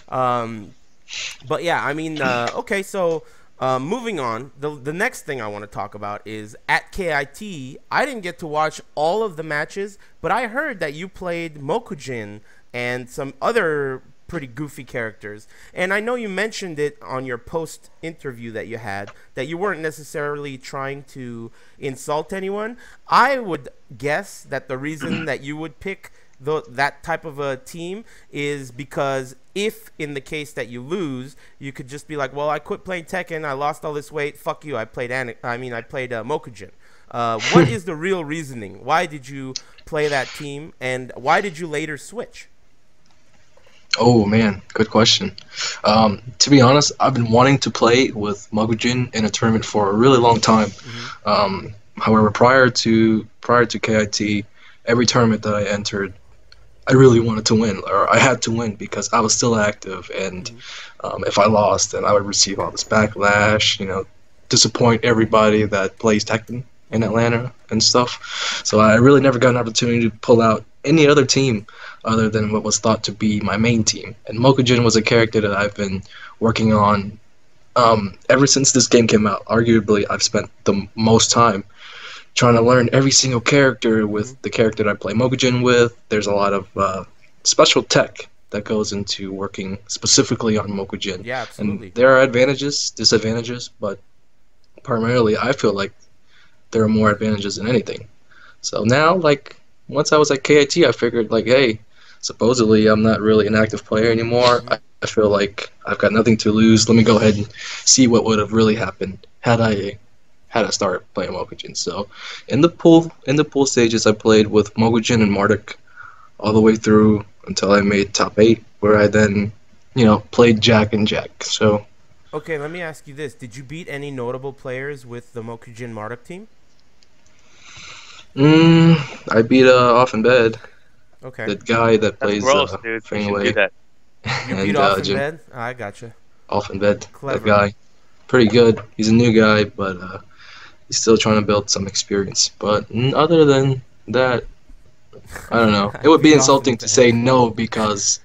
But yeah, I mean, okay, so moving on, the next thing I want to talk about is at KIT, I didn't get to watch all of the matches, but I heard that you played Mokujin and some other pretty goofy characters. And I know you mentioned it on your post interview that you had, that you weren't necessarily trying to insult anyone. I would guess that the reason that you would pick that type of a team is because if in the case that you lose, you could just be like, well, I quit playing Tekken, I lost all this weight, fuck you, I played Mokujin. What is the real reasoning? Why did you play that team, and why did you later switch? Oh man, good question. To be honest, I've been wanting to play with Mokujin in a tournament for a really long time. However, prior to KIT, every tournament that I entered, I really wanted to win, or I had to win, because I was still active, and if I lost, then I would receive all this backlash, disappoint everybody that plays Tekken in Atlanta and stuff. So I really never got an opportunity to pull out any other team other than what was thought to be my main team. And Mokujin was a character that I've been working on ever since this game came out. Arguably, I've spent the most time trying to learn every single character with the character that I play Mokujin with. There's a lot of special tech that goes into working specifically on Mokujin. Yeah, absolutely. And there are advantages, disadvantages, but primarily I feel like there are more advantages than anything. So now, like, once I was at KIT, I figured, like, hey, supposedly I'm not really an active player anymore. I feel like I've got nothing to lose. Let me go ahead and see what would have really happened had I had to start playing Mokujin. So in the pool stages, I played with Mokujin and Marduk all the way through until I made top 8, where I then played Jack and Jack. So Okay, let me ask you this: did you beat any notable players with the Mokujin Marduk team? I beat Off in Bed, Okay, that guy that That's plays gross, dude. You Fading shouldn't do Away, that. you beat and off in Jim bed. I gotcha. Off in Bed. That Clever. guy, pretty good. He's a new guy, but he's still trying to build some experience. But other than that, I don't know. I It would be beat off in insulting to say bed. no because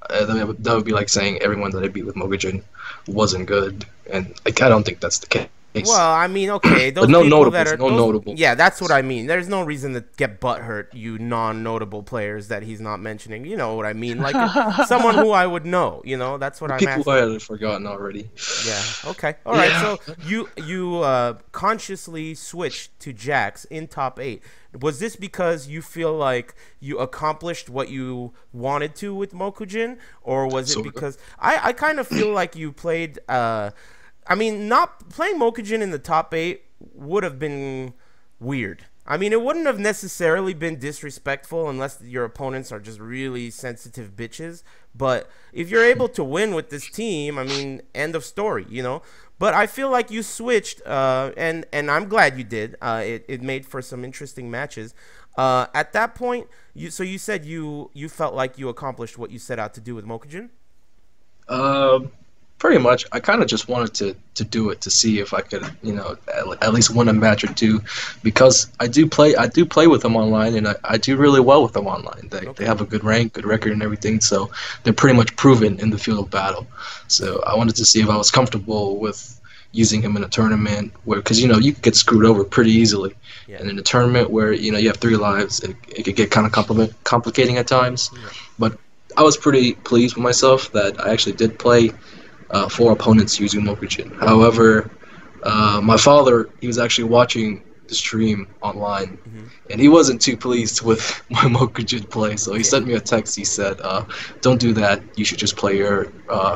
that would be like saying everyone that I beat with Mokujin wasn't good, and like I don't think that's the case. Well, I mean, okay, But those no people that notables, are no those. notables. Yeah, that's what I mean. There's no reason to get butthurt, you non-notable players that he's not mentioning. You know what I mean? Like someone who I would know. That's what The I'm people I asking. had forgotten already. Yeah. Okay. All right. Yeah. So you consciously switched to Jax in top 8. Was this because you feel like you accomplished what you wanted to with Mokujin, or was it Sort of. because I kind of feel like you played? I mean, not playing Mokujin in the top 8 would have been weird. I mean, it wouldn't have necessarily been disrespectful unless your opponents are just really sensitive bitches. But if you're able to win with this team, I mean, end of story. But I feel like you switched, and I'm glad you did. It made for some interesting matches. At that point, you said you felt like you accomplished what you set out to do with Mokujin. Um, Pretty much. I kind of just wanted to do it to see if I could, at least win a match or two, because I do play with them online, and I do really well with them online. They Okay. have a good rank, good record, and everything, so they're pretty much proven in the field of battle. So I wanted to see if I was comfortable with using him in a tournament where, because you could get screwed over pretty easily, Yeah. and in a tournament where you have 3 lives, it could get kind of complicating at times. Yeah. But I was pretty pleased with myself that I actually did play 4 opponents using Mokujin. However, my father, he was actually watching the stream online, Hmm. and he wasn't too pleased with my Mokujin play. So he Yeah. sent me a text. He said, "Don't do that. You should just play your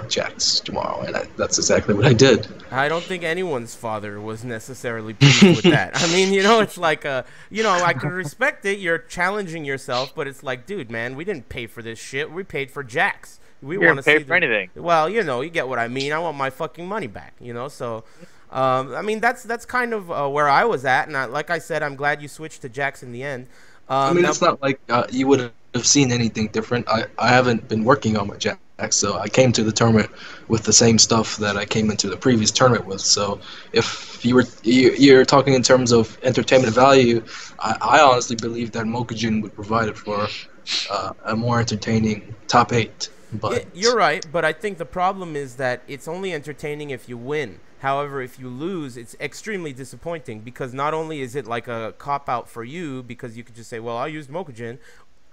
Jax tomorrow." And that's exactly what I did. I don't think anyone's father was necessarily pleased with that. I mean, it's like I can respect it. You're challenging yourself, but it's like, dude, man, we didn't pay for this shit. We paid for Jax. We You want to didn't pay see for the. anything. Well, you get what I mean. I want my fucking money back. So, I mean, that's kind of where I was at, and like I said, I'm glad you switched to Jax in the end. I mean, Now, it's not like you would have seen anything different. I haven't been working on my Jax, so I came to the tournament with the same stuff that I came into the previous tournament with. So if you're talking in terms of entertainment value, I honestly believe that Mokujin would provide it for a more entertaining top 8. yeah, But you're right, but I think the problem is that it's only entertaining if you win. However, if you lose, it's extremely disappointing because not only is it like a cop out for you because you could just say, "Well, I used Mokujin,"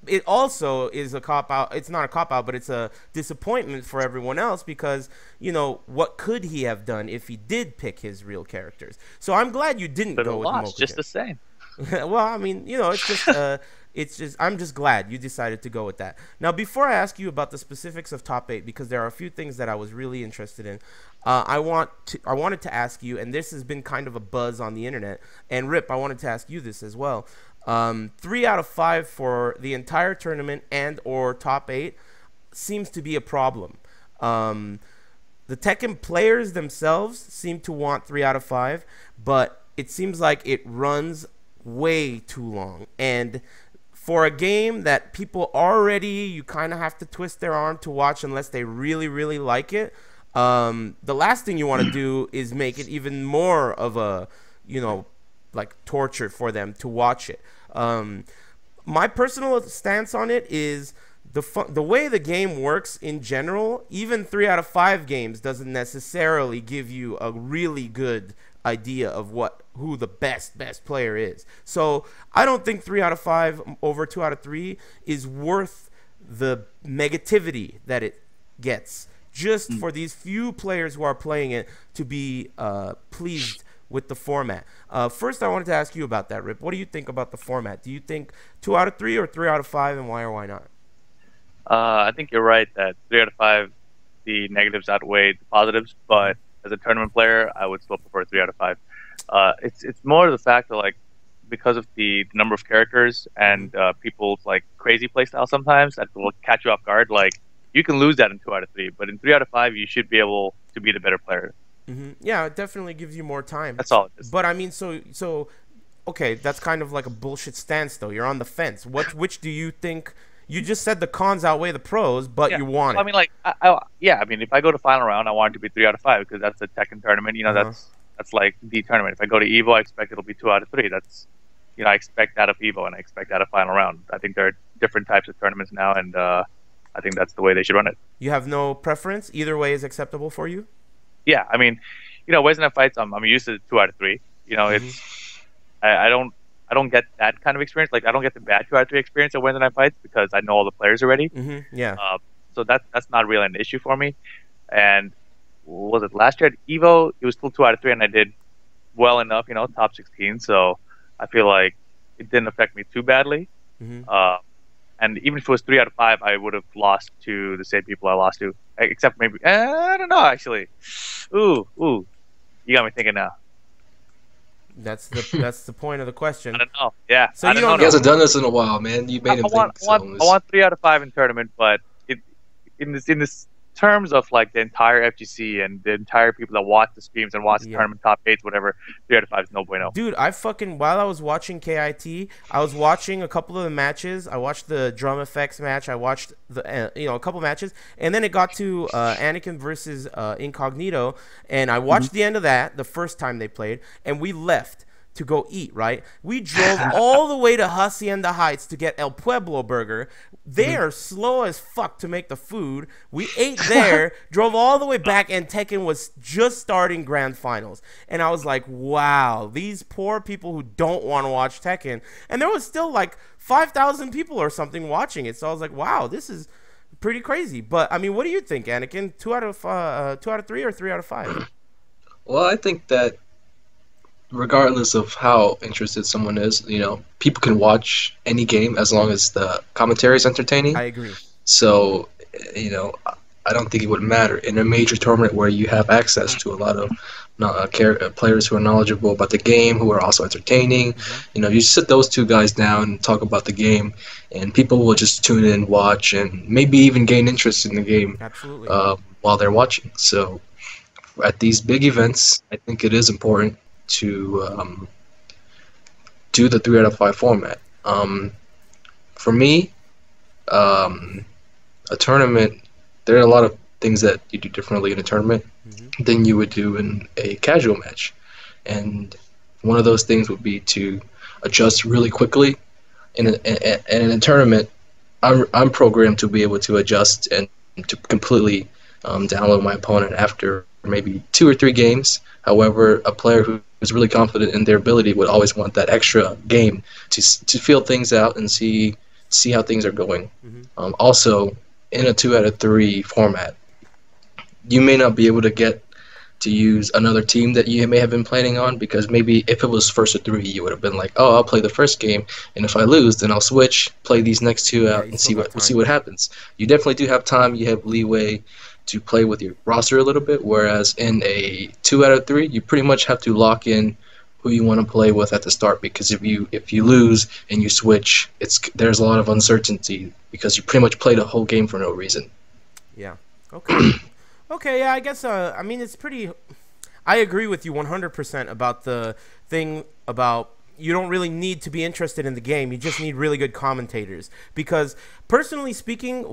it also is a cop out. It's not a cop out, but it's a disappointment for everyone else because what could he have done if he did pick his real characters? So I'm glad you didn't But it go with lost just Mokujin. the same. Well, I mean, it's just I'm just glad you decided to go with that. Now, before I ask you about the specifics of top 8, because there are a few things that I was really interested in, I wanted to ask you, and this has been kind of a buzz on the internet. And Rip, I wanted to ask you this as well. 3 out of 5 for the entire tournament and/or top 8 seems to be a problem. The Tekken players themselves seem to want 3 out of 5, but it seems like it runs way too long. And for a game that people already, you kind of have to twist their arm to watch unless they really, really like it. The last thing you want to do is make it even more of a, like torture for them to watch it. My personal stance on it is the way the game works in general. Even 3 out of 5 games doesn't necessarily give you a really good idea of who the best player is. So I don't think 3 out of 5 over 2 out of 3 is worth the negativity that it gets just for these few players who are playing it to be pleased with the format. First, I wanted to ask you about that, Rip. What do you think about the format? Do you think 2 out of 3 or 3 out of 5, and why or why not? I think you're right that 3 out of 5, the negatives outweigh the positives. But as a tournament player, I would still prefer 3 out of 5. It's more the fact that like because of the number of characters and people's like crazy playstyle sometimes that will catch you off guard. Like you can lose that in 2 out of 3, but in 3 out of 5 you should be able to be the better player. Yeah, it definitely gives you more time. That's all it is. But I mean, so okay, that's kind of like a bullshit stance, though. You're on the fence. Which do you think? You just said the cons outweigh the pros, but Yeah. you want it. I mean, like, I mean, if I go to final round, I want it to be 3 out of 5 because that's a Tekken tournament. You know, that's like the tournament. If I go to Evo, I expect it'll be 2 out of 3. That's, you know, I expect that of Evo and I expect that of final round. I think there are different types of tournaments now, and I think that's the way they should run it. You have no preference. Either way is acceptable for you. Yeah, I mean, you know, Wednesday night fights, I'm used to 2 out of 3. You know, it's I don't get that kind of experience. Like I don't get the bad 2 out of 3 experience at Wednesday night fights because I know all the players already. Yeah. So that's not really an issue for me. And what was it last year at Evo? It was still 2 out of 3, and I did well enough. You know, top 16. So I feel like it didn't affect me too badly. And even if it was 3 out of 5, I would have lost to the same people I lost to, except maybe I don't know actually. Ooh, you got me thinking now. That's the point of the question. I don't know. Yeah. So you don't know. He hasn't done this in a while, man. You made him think. I want 3 out of 5 in tournament, but in this terms of like the entire FGC and the entire people that watch the streams and watch the tournament top 8s, whatever, 3 out of 5 is no bueno. Dude, while I was watching KIT, I was watching a couple of the matches. I watched the Drum Effects match. I watched the a couple matches, and then it got to Anakin versus Incognito, and I watched the end of that the first time they played, and we left to go eat, right? We drove all the way to Hacienda Heights to get El Pueblo Burger. They are slow as fuck to make the food. We ate there, drove all the way back, and Tekken was just starting grand finals. And I was like, wow, these poor people who don't want to watch Tekken. And there was still like 5,000 people or something watching it. So I was like, wow, this is pretty crazy. But I mean, what do you think, Anakin? 2 out of 3 or 3 out of 5? Well, I think that regardless of how interested someone is, you know, people can watch any game as long as the commentary is entertaining. I agree. So, you know, I don't think it would matter in a major tournament where you have access to a lot of players who are knowledgeable about the game, who are also entertaining. You know, you sit those two guys down and talk about the game, and people will just tune in, watch, and maybe even gain interest in the game. Absolutely. While they're watching. So, at these big events, I think it is important to do the 3 out of 5 format. For me, a tournament, there are a lot of things that you do differently in a tournament than you would do in a casual match. And one of those things would be to adjust really quickly. In a tournament, I'm programmed to be able to adjust and to completely download my opponent after maybe 2 or 3 games. However, a player who's really confident in their ability would always want that extra game to feel things out and see how things are going. Also, in a 2 out of 3 format, you may not be able to get to use another team that you may have been planning on, because maybe if it was first of 3, you would have been like, oh, I'll play the first game, and if I lose, then I'll switch, play these next 2 out, and see what happens. You definitely do have time. You have leeway to play with your roster a little bit, whereas in a 2 out of 3, you pretty much have to lock in who you want to play with at the start, because if you lose and you switch, there's a lot of uncertainty because you pretty much played a whole game for no reason. Yeah. Okay. Okay. Yeah. I guess. I mean, it's pretty. I agree with you 100% about the thing about you don't really need to be interested in the game. You just need really good commentators. Because personally speaking,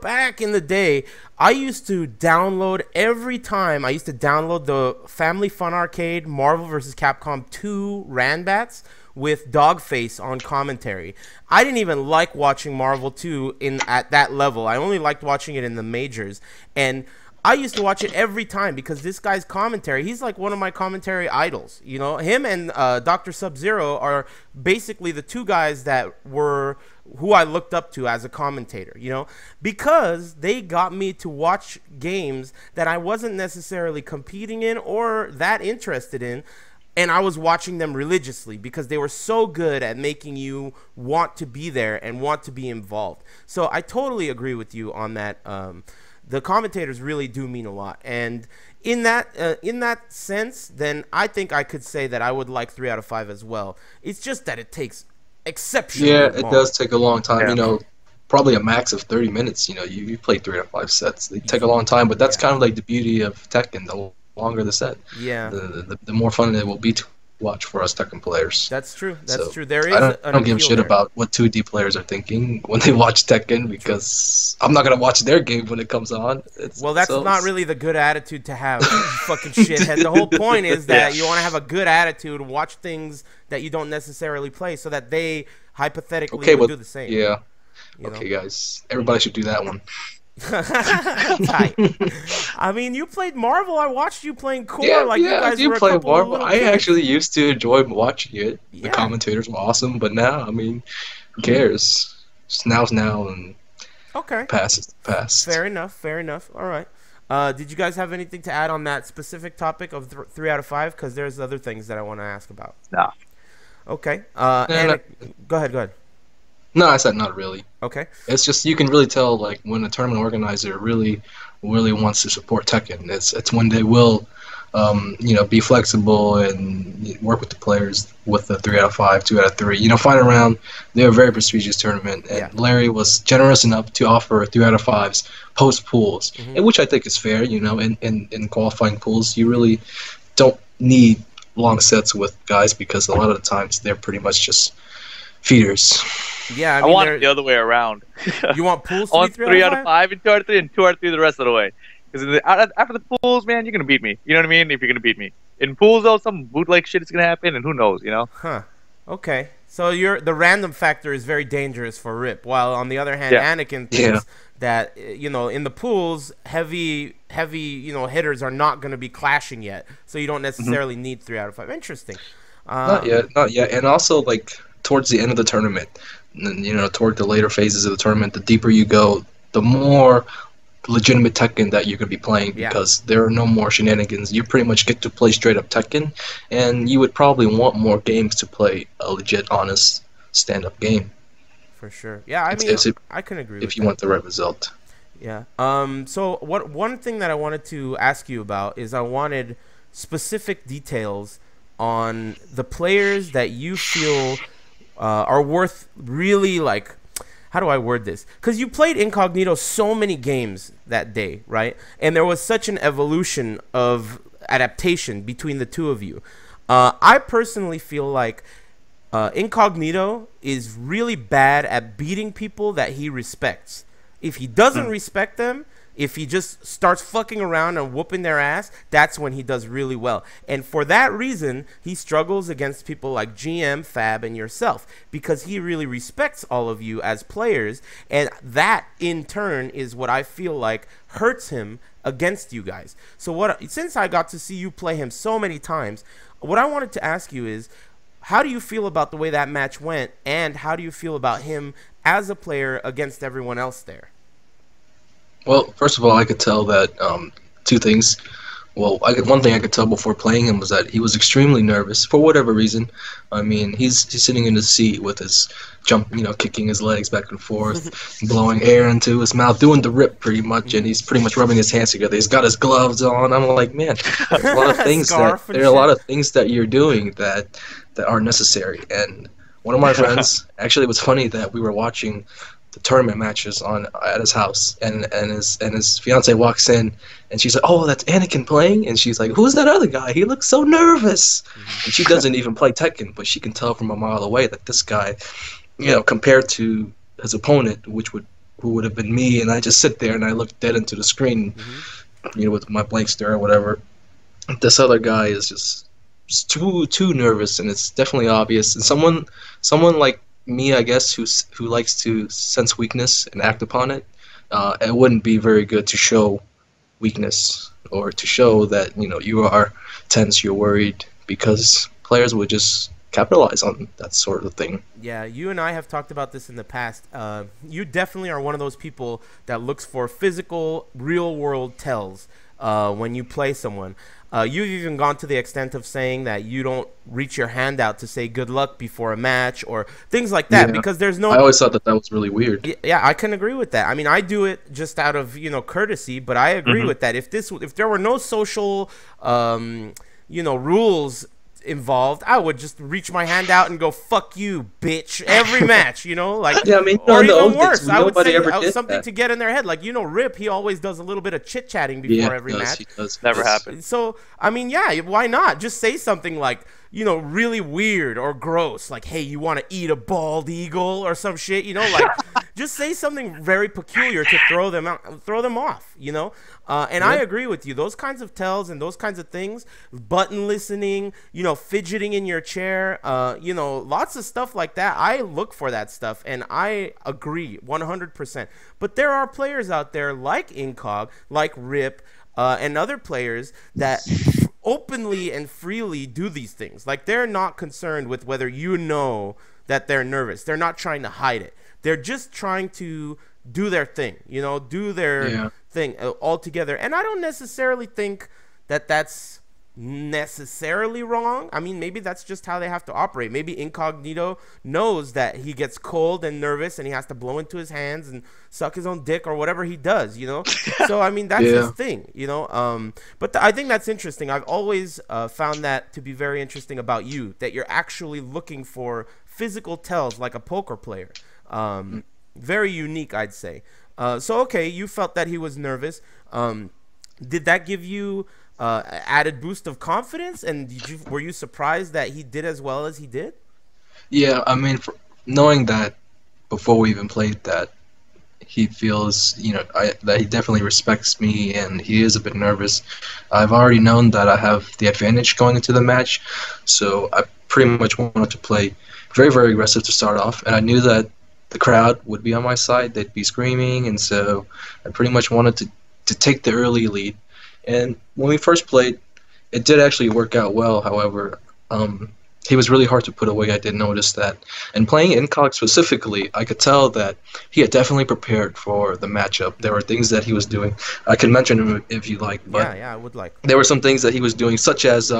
back in the day, I used to download every time. I used to download the Family Fun Arcade Marvel vs. Capcom 2 Ranbats with Dogface on commentary. I didn't even like watching Marvel 2 at that level. I only liked watching it in the majors. And I used to watch it every time because this guy's commentary, he's like one of my commentary idols. You know, him and Dr. Sub-Zero are basically the 2 guys who I looked up to as a commentator, you know, because they got me to watch games that I wasn't necessarily competing in or that interested in. And I was watching them religiously because they were so good at making you want to be there and want to be involved. So I totally agree with you on that the commentators really do mean a lot. And in that sense, then I think I could say that I would like 3 out of 5 as well. It's just that it takes exceptionally Yeah, long. it does take a long time. Yeah. You know, probably a max of 30 minutes. You know, you play 3 out of 5 sets. They take a long time, but that's kind of like the beauty of Tekken. The longer the set, Yeah. the more fun it will be to watch for us Tekken players. That's true. That's So, true. There is I don't give a appeal shit there. about what 2D players are thinking when they watch Tekken because I'm not gonna watch their game when it comes on. Well, that's not really the good attitude to have, you fucking shithead. The whole point is that you want to have a good attitude, watch things that you don't necessarily play, so that they hypothetically would do the same. Yeah. You Okay, guys, everybody should do that one. Tight. I mean, you played Marvel. I watched you playing Core. Yeah, like you guys I do were a play couple of Marvel. little I kids. actually used to enjoy watching it. The Yeah. commentators were awesome, but now, I mean, who cares? Just now's now, and Okay. past is the past. Fair enough. Fair enough. All right. Did you guys have anything to add on that specific topic of 3 out of 5? Because there's other things that I want to ask about. Nah. Okay. no. Go ahead. Go ahead. No, I said not really. Okay. It's just you can really tell like when a tournament organizer really wants to support Tekken. It's when they will, be flexible and work with the players with the 3 out of 5, 2 out of 3. You know, final round, they're a very prestigious tournament, and Yeah. Larry was generous enough to offer 3 out of 5s post pools, Mhm. and which I think is fair. You know, in qualifying pools, you really don't need long sets with guys because a lot of the times they're pretty much just feeders. Yeah. I I mean, want it the other way around. you want pools I to be want 3 3 out out of of 5? 5 and 2 out of 3 and 2 out of 3 the rest of the way. Because after the pools, man, you're gonna beat me. You know what I mean? If you're gonna beat me in pools, though, some bootleg shit is gonna happen, and who knows? You know? Huh. Okay. So the random factor is very dangerous for Rip, while on the other hand, Yeah. Anakin thinks that in the pools, heavy hitters are not going to be clashing yet, so you don't necessarily need 3 out of 5. Interesting. Not yet. And also, like, towards the end of the tournament, toward the later phases of the tournament, the deeper you go, the more legitimate Tekken that you're going to be playing because there are no more shenanigans. You pretty much get to play straight up Tekken, and you would probably want more games to play a legit, honest, stand-up game. For sure. Yeah, I mean, I can agree with that. If you want the right result. Yeah. So one thing that I wanted to ask you about is I wanted specific details on the players that you feel are worth really, like, how do I word this? Because you played Incognito so many games that day, right? And there was such an evolution of adaptation between the two of you. I personally feel like Incognito is really bad at beating people that he respects. If he doesn't respect them, if he just starts fucking around and whooping their ass, that's when he does really well. And for that reason, he struggles against people like GM, Fab, and yourself, because he really respects all of you as players, and that, in turn, is what I feel like hurts him against you guys. So since I got to see you play him so many times, what I wanted to ask you is, how do you feel about the way that match went, and how do you feel about him as a player against everyone else there? Well, first of all, I could tell that two things. Well, one thing I could tell before playing him was that he was extremely nervous for whatever reason. I mean, he's sitting in his seat with his kicking his legs back and forth, blowing air into his mouth, doing the rip pretty much, and he's pretty much rubbing his hands together. He's got his gloves on. I'm like, man, there's a lot of things that you're doing that aren't necessary. And one of my friends, actually, it was funny that we were watching the tournament matches at his house, and his fiance walks in, and she's like, "Oh, that's Anakin playing," and she's like, "Who's that other guy? He looks so nervous." And she doesn't even play Tekken, but she can tell from a mile away that this guy, compared to his opponent, who would have been me, and I just sit there and I look dead into the screen, with my blank stare or whatever. This other guy is just too nervous, and it's definitely obvious. And someone like me, I guess, who likes to sense weakness and act upon it, it wouldn't be very good to show weakness or to show that you are tense, you're worried, because players would just capitalize on that sort of thing. Yeah, you and I have talked about this in the past. You definitely are one of those people that looks for physical, real-world tells when you play someone. You've even gone to the extent of saying that you don't reach your hand out to say good luck before a match or things like that, Yeah. because there's no. I always thought that was really weird. Yeah, I can agree with that. I mean, I do it just out of courtesy, but I agree with that. If there were no social rules involved, I would just reach my hand out and go "fuck you, bitch" every match. Like Yeah, I mean, or in the even old days, worse, I would nobody say ever did something that. to get in their head. Like Rip, he always does a little bit of chit chatting before every match. He does. Never happened. So I mean, yeah, why not? Just say something like really weird or gross, like "Hey, you want to eat a bald eagle" or some shit. Like just say something very peculiar to throw them off. And I agree with you. Those kinds of tells and those kinds of things, button listening, fidgeting in your chair, lots of stuff like that. I look for that stuff, and I agree 100%. But there are players out there like Incog, like Rip, and other players that openly and freely do these things. Like, they're not concerned with whether that they're nervous. They're not trying to hide it. They're just trying to do their thing, do their thing altogether. And I don't necessarily think that that's necessarily wrong. I mean, maybe that's just how they have to operate. Maybe Incognito knows that he gets cold and nervous and he has to blow into his hands and suck his own dick or whatever he does, So, I mean, that's his thing, But I think that's interesting. I've always found that to be very interesting about you, that you're actually looking for physical tells like a poker player. Very unique, I'd say. So, okay, you felt that he was nervous. Did that give you added boost of confidence, and were you surprised that he did as well as he did? Yeah, I mean, knowing that before we even played that, he feels, that he definitely respects me, and he is a bit nervous. I've already known that I have the advantage going into the match, so I pretty much wanted to play very, very aggressive to start off, and I knew that the crowd would be on my side. They'd be screaming, and so I pretty much wanted to take the early lead. And when we first played, it did actually work out well. However, he was really hard to put away. I did notice that. And playing Incog specifically, I could tell that he had definitely prepared for the matchup. There were things that he was doing. I can mention them if you like. But yeah, I would like. There were some things that he was doing, such as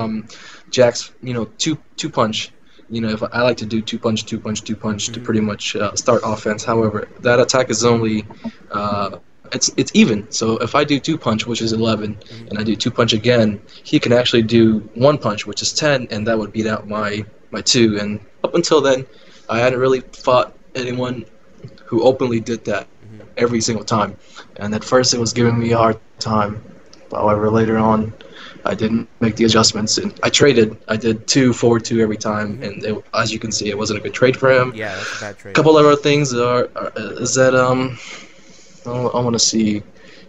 Jack's, two punch. If I like to do two punch to pretty much start offense. However, that attack is only it's even. So if I do two punch, which is 11, and I do two punch again, he can actually do one punch, which is 10, and that would beat out my two. And up until then, I hadn't really fought anyone who openly did that every single time. And at first, it was giving me a hard time. However, later on, I didn't make the adjustments, and I traded. I did 2 forward 2 every time, and as you can see, it wasn't a good trade for him. Yeah, that's a bad trade. A couple other things is that I want to see.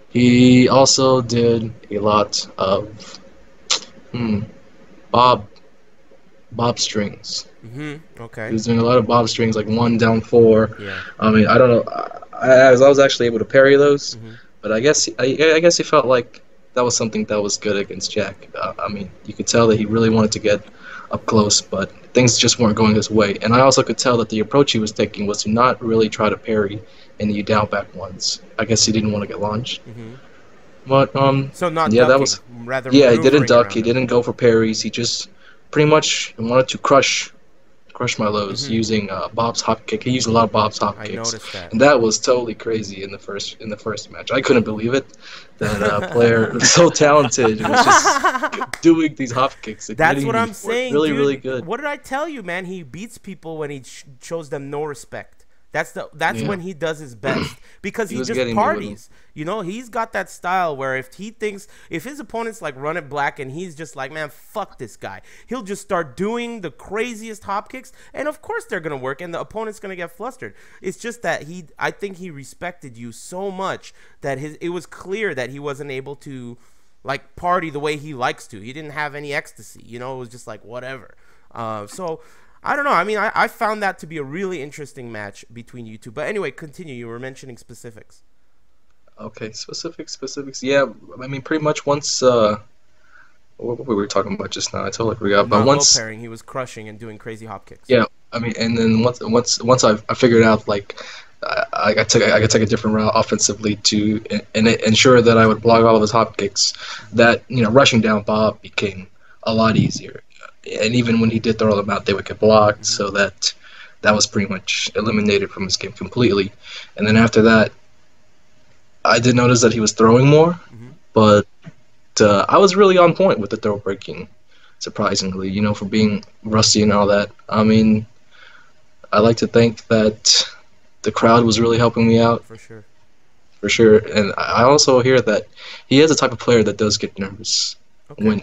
He also did a lot of bob strings. Okay. He was doing a lot of bob strings, like 1 down 4. Yeah. I mean, I don't know. I was actually able to parry those, but I guess he felt like that was something that was good against Jack. I mean, you could tell that he really wanted to get up close, but things just weren't going his way. And I also could tell that the approach he was taking was to not really try to parry any down back ones. I guess he didn't want to get launched. But so not yeah, ducking, that was rather. Yeah, he didn't duck. He it. didn't go for parries. He just pretty much wanted to crush my lows using Bob's hop kick. He used a lot of Bob's hop kicks. I noticed that. And that was totally crazy in the first match. I couldn't believe it. That a player so talented was just doing these hop kicks. That's what I'm saying, really, dude. Really good. What did I tell you, man? He beats people when he shows them no respect. That's when he does his best, because he just parties. He's got that style where if his opponents like run it black and he's just like, man, fuck this guy, he'll just start doing the craziest hop kicks, and of course they're gonna work and the opponent's gonna get flustered. It's just that I think he respected you so much that it was clear that he wasn't able to like party the way he likes to. He didn't have any ecstasy. It was just like whatever. So I don't know. I mean, I found that to be a really interesting match between you two. But anyway, continue. You were mentioning specifics. Okay, specifics. Yeah, I mean, pretty much once. What we were talking about just now, I totally forgot. But once low pairing, he was crushing and doing crazy hop kicks. Yeah, I mean, and then once I figured out like I could take a different route offensively to and ensure that I would block all of his hop kicks. That rushing down Bob became a lot easier, and even when he did throw them out, they would get blocked. So that was pretty much eliminated from his game completely. And then after that, I did notice that he was throwing more, but I was really on point with the throw breaking, surprisingly. For being rusty and all that. I mean, I like to think that the crowd was really helping me out. For sure. For sure. And I also hear that he is the type of player that does get nervous,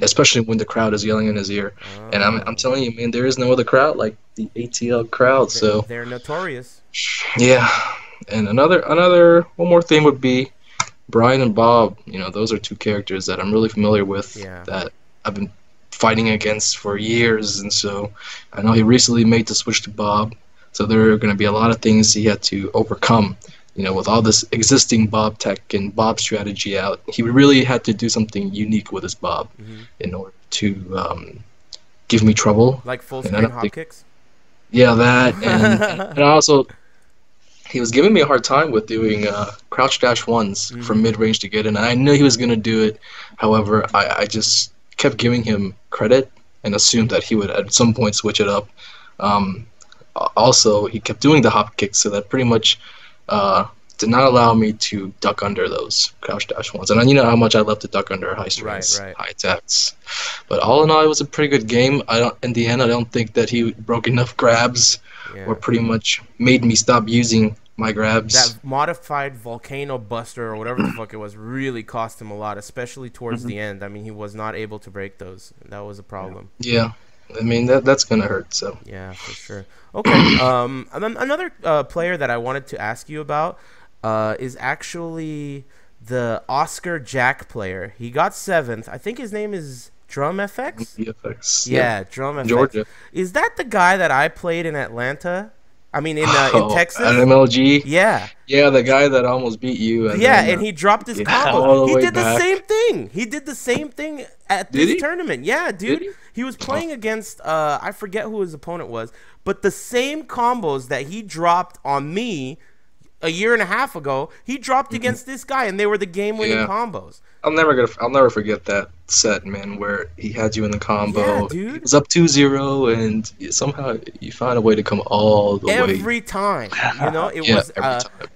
especially when the crowd is yelling in his ear. Oh. And I'm telling you, man, there is no other crowd like the ATL crowd. So they're notorious. Yeah. And one more thing would be Brian and Bob. Those are two characters that I'm really familiar with. Yeah. That I've been fighting against for years, and so I know he recently made the switch to Bob. So there are going to be a lot of things he had to overcome, with all this existing Bob tech and Bob strategy out. He really had to do something unique with his Bob in order to give me trouble. Like full screen hop kicks? Yeah, that. And also, he was giving me a hard time with doing crouch dash ones from mid-range to get in. I knew he was going to do it. However, I just kept giving him credit and assumed that he would at some point switch it up. Also, he kept doing the hop kicks, so that pretty much did not allow me to duck under those crouch dash ones. And you know how much I love to duck under high strings, high attacks. But all in all, it was a pretty good game. In the end, I don't think that he broke enough grabs or pretty much made me stop using my grabs. That modified Volcano Buster or whatever the fuck it was really cost him a lot, especially towards the end. I mean, he was not able to break those. That was a problem. Yeah. I mean, that's going to hurt. So yeah, for sure. Okay. Another player that I wanted to ask you about is actually the Oscar Jack player. He got 7th. I think his name is Drum FX? FX. Yeah, Drum FX. Georgia. Is that the guy that I played in Atlanta? I mean, in Texas? At MLG? Yeah. Yeah, the guy that almost beat you. And he dropped his combo. He did the same thing. He did the same thing at this tournament. Yeah, dude. He was playing against, I forget who his opponent was, but the same combos that he dropped on me a year and a half ago, he dropped against this guy, and they were the game-winning combos. I'll never forget that set, man, where he had you in the combo. Yeah, dude. It was up 2-0, and somehow you found a way to come all the way. Every time, it was.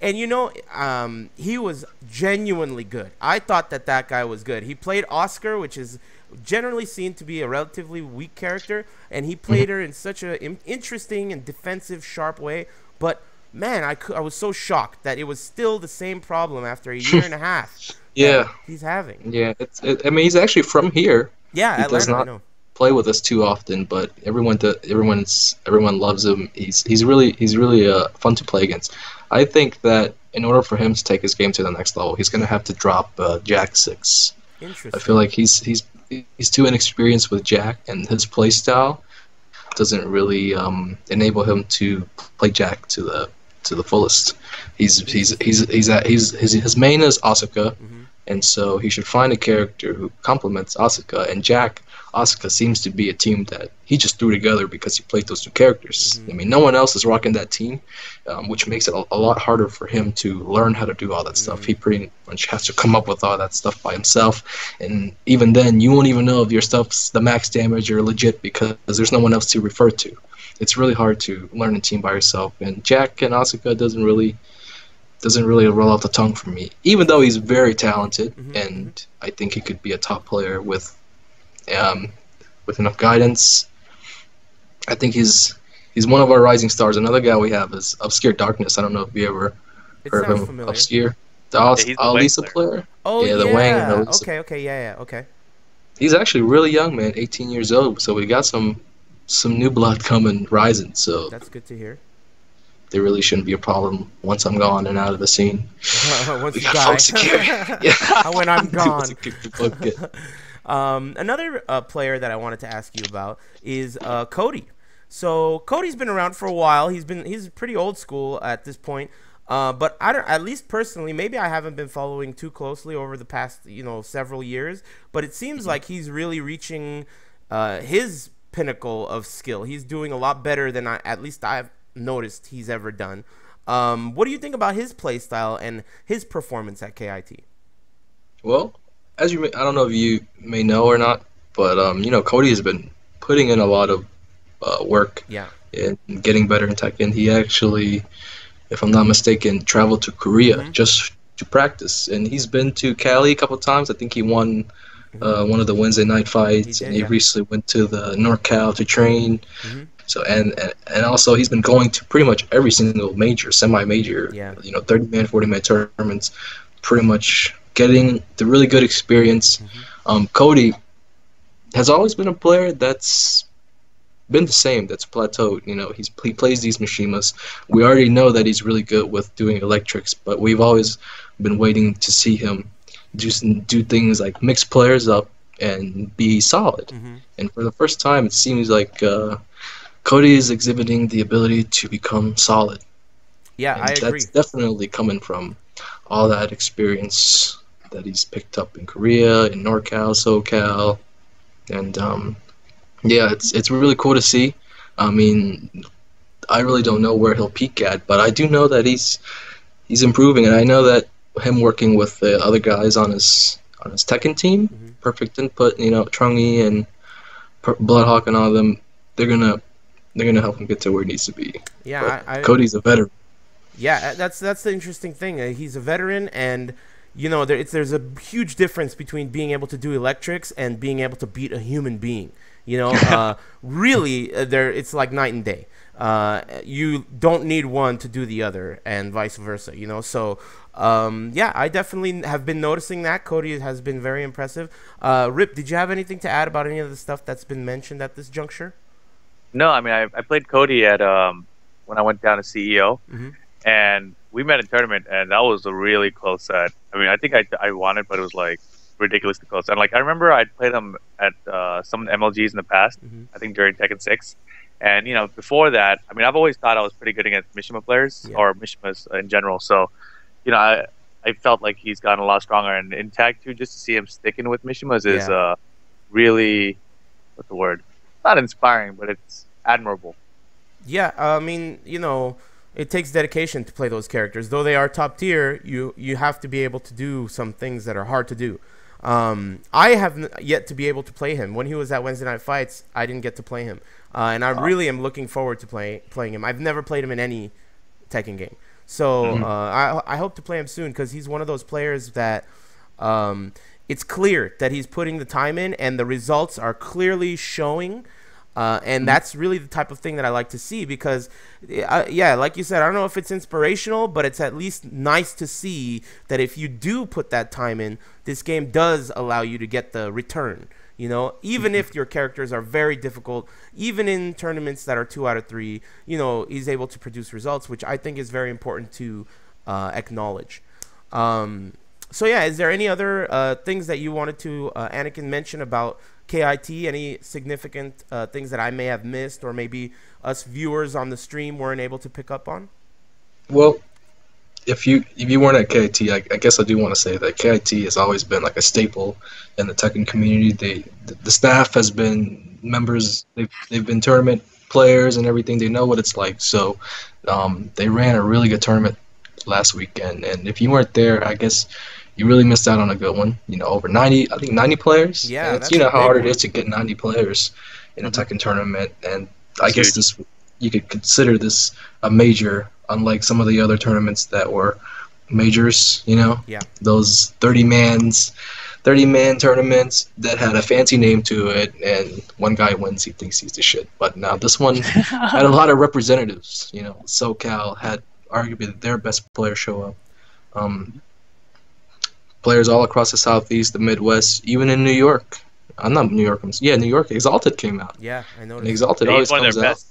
And he was genuinely good. I thought that guy was good. He played Oscar, which is generally seen to be a relatively weak character, and he played her in such an interesting and defensive, sharp way. But man, I was so shocked that it was still the same problem after a year and a half. Yeah, he's having. Yeah, I mean, he's actually from here. Yeah, he Atlanta, does not play with us too often, but everyone loves him. He's really fun to play against. I think that in order for him to take his game to the next level, he's gonna have to drop Jack 6. Interesting. I feel like he's too inexperienced with Jack, and his play style doesn't really enable him to play Jack to the fullest. His main is Asuka, and so he should find a character who complements Asuka. And Asuka seems to be a team that he just threw together because he played those two characters. I mean, no one else is rocking that team, which makes it a lot harder for him to learn how to do all that stuff. He pretty much has to come up with all that stuff by himself, and even then, you won't even know if your stuff's the max damage or legit because there's no one else to refer to. It's really hard to learn a team by yourself, and Jack and Asuka doesn't really roll off the tongue for me. Even though he's very talented, and I think he could be a top player with enough guidance. I think he's one of our rising stars. Another guy we have is Obscure Darkness. I don't know if you ever heard of him. Familiar. Obscure, the Alisa player. Oh yeah, the Wang. Okay. He's actually really young, man. 18 years old. So we got some new blood coming, rising. So that's good to hear. There really shouldn't be a problem once I'm gone and out of the scene. Once you die. When I'm gone. Another player that I wanted to ask you about is Cody. So Cody's been around for a while. He's pretty old school at this point. But at least personally, maybe I haven't been following too closely over the past several years. But it seems like he's really reaching his pinnacle of skill. He's doing a lot better than at least I've noticed he's ever done. What do you think about his play style and his performance at KIT? Well, as I don't know if you may know or not, but Cody has been putting in a lot of work Yeah. in getting better in Tekken. He actually, if I'm not mistaken, traveled to Korea just to practice, and he's been to Cali a couple of times. I think he won one of the Wednesday night fights, and he recently went to the NorCal to train. So and also he's been going to pretty much every single major, semi-major, 30-man, 40-man tournaments, pretty much getting the really good experience. Cody has always been a player that's been the same, that's plateaued. He plays these Mishimas. We already know that he's really good with doing electrics, but we've always been waiting to see him do things like mix players up and be solid. And for the first time, it seems like Cody is exhibiting the ability to become solid. Yeah, and I agree. That's definitely coming from all that experience that he's picked up in Korea, in NorCal, SoCal, and it's really cool to see. I mean, I really don't know where he'll peak at, but I do know that he's improving, and I know that him working with the other guys on his Tekken team, Perfect Input, Trungy and Bloodhawk and all of them, they're gonna help him get to where he needs to be. Yeah, Cody's a veteran. Yeah, that's the interesting thing. He's a veteran, and there's a huge difference between being able to do electrics and being able to beat a human being. Really, it's like night and day. You don't need one to do the other, and vice versa. So I definitely have been noticing that Cody has been very impressive. Rip, did you have anything to add about any of the stuff that's been mentioned at this juncture? No, I mean I played Cody at when I went down to CEO, and we met in tournament, and that was a really close set. I mean, I think I won it, but it was like ridiculously close. And like I remember I'd played him at some MLGs in the past. I think during Tekken 6, and before that, I mean I've always thought I was pretty good against Mishima players or Mishimas in general. So I felt like he's gotten a lot stronger, and in Tag 2, just to see him sticking with Mishimas is really, what's the word? Not inspiring, but it's admirable. Yeah, I mean, it takes dedication to play those characters. Though they are top tier, you have to be able to do some things that are hard to do. I have yet to be able to play him. When he was at Wednesday Night Fights, I didn't get to play him. And I really am looking forward to playing him. I've never played him in any Tekken game. So I hope to play him soon, because he's one of those players that it's clear that he's putting the time in, and the results are clearly showing. And that's really the type of thing that I like to see, because, like you said, I don't know if it's inspirational, but it's at least nice to see that if you do put that time in, this game does allow you to get the return. Even if your characters are very difficult, even in tournaments that are 2 out of 3, he's able to produce results, which I think is very important to acknowledge. So yeah, is there any other things that you wanted to, Anakin, mention about KIT? Any significant things that I may have missed, or maybe us viewers on the stream weren't able to pick up on? Well, if you weren't at KIT, I guess I do want to say that KIT has always been like a staple in the Tekken community. The staff has been members. They've been tournament players and everything. They know what it's like. So they ran a really good tournament last weekend, and if you weren't there, I guess you really missed out on a good one. Over 90 players. Yeah, and it's, how hard it is to get 90 players in a Tekken tournament, and I guess you could consider this a major, unlike some of the other tournaments that were majors. Those 30-man tournaments that had a fancy name to it, and one guy wins, he thinks he's the shit. But now this one had a lot of representatives. SoCal had arguably their best player show up. Players all across the Southeast, the Midwest, even in New York. I'm not New York. Yeah, New York. Exalted came out. Yeah, I know. And Exalted always comes out. Best.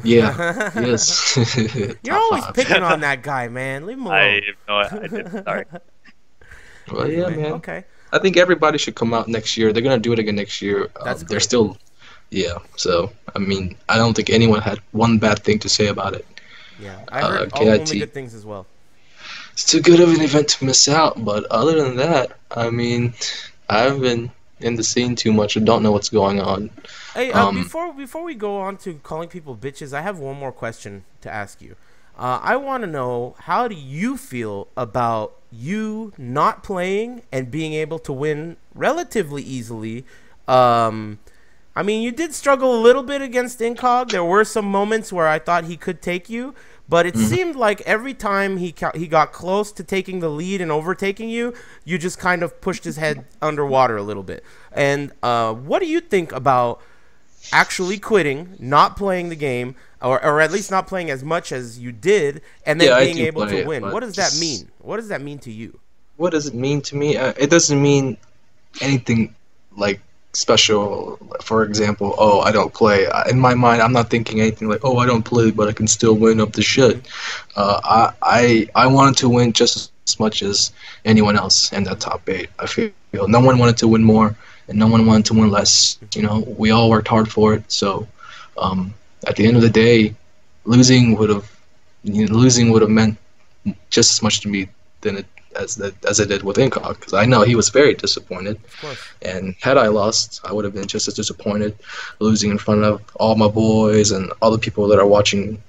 Yeah. Yes. You're always picking on that guy, man. Leave him alone. I did. Sorry. Well, yeah, man. Okay. I think everybody should come out next year. They're gonna do it again next year. They're still, So I mean, I don't think anyone had one bad thing to say about it. Yeah, I heard only good things as well. It's too good of an event to miss out, but other than that, I mean, I haven't been in the scene too much. I don't know what's going on. Hey, before we go on to calling people bitches, I have one more question to ask you. I want to know, how do you feel about you not playing and being able to win relatively easily? I mean, you did struggle a little bit against Incog. There were some moments where I thought he could take you, but it seemed like every time he got close to taking the lead and overtaking you, you just kind of pushed his head underwater a little bit. And what do you think about actually quitting, not playing the game, or at least not playing as much as you did, and then being able to win? What does that mean? What does that mean to you? What does it mean to me? It doesn't mean anything like special. For example, oh, I don't play. In my mind, I'm not thinking anything like, oh, I don't play, but I can still win up the shit. I wanted to win just as much as anyone else in that top 8. I feel no one wanted to win more, and no one wanted to win less. You know, we all worked hard for it. So, at the end of the day, losing would have meant just as much to me than as it did with Incog, because I know he was very disappointed. Of course. And had I lost, I would have been just as disappointed, losing in front of all my boys and all the people that are watching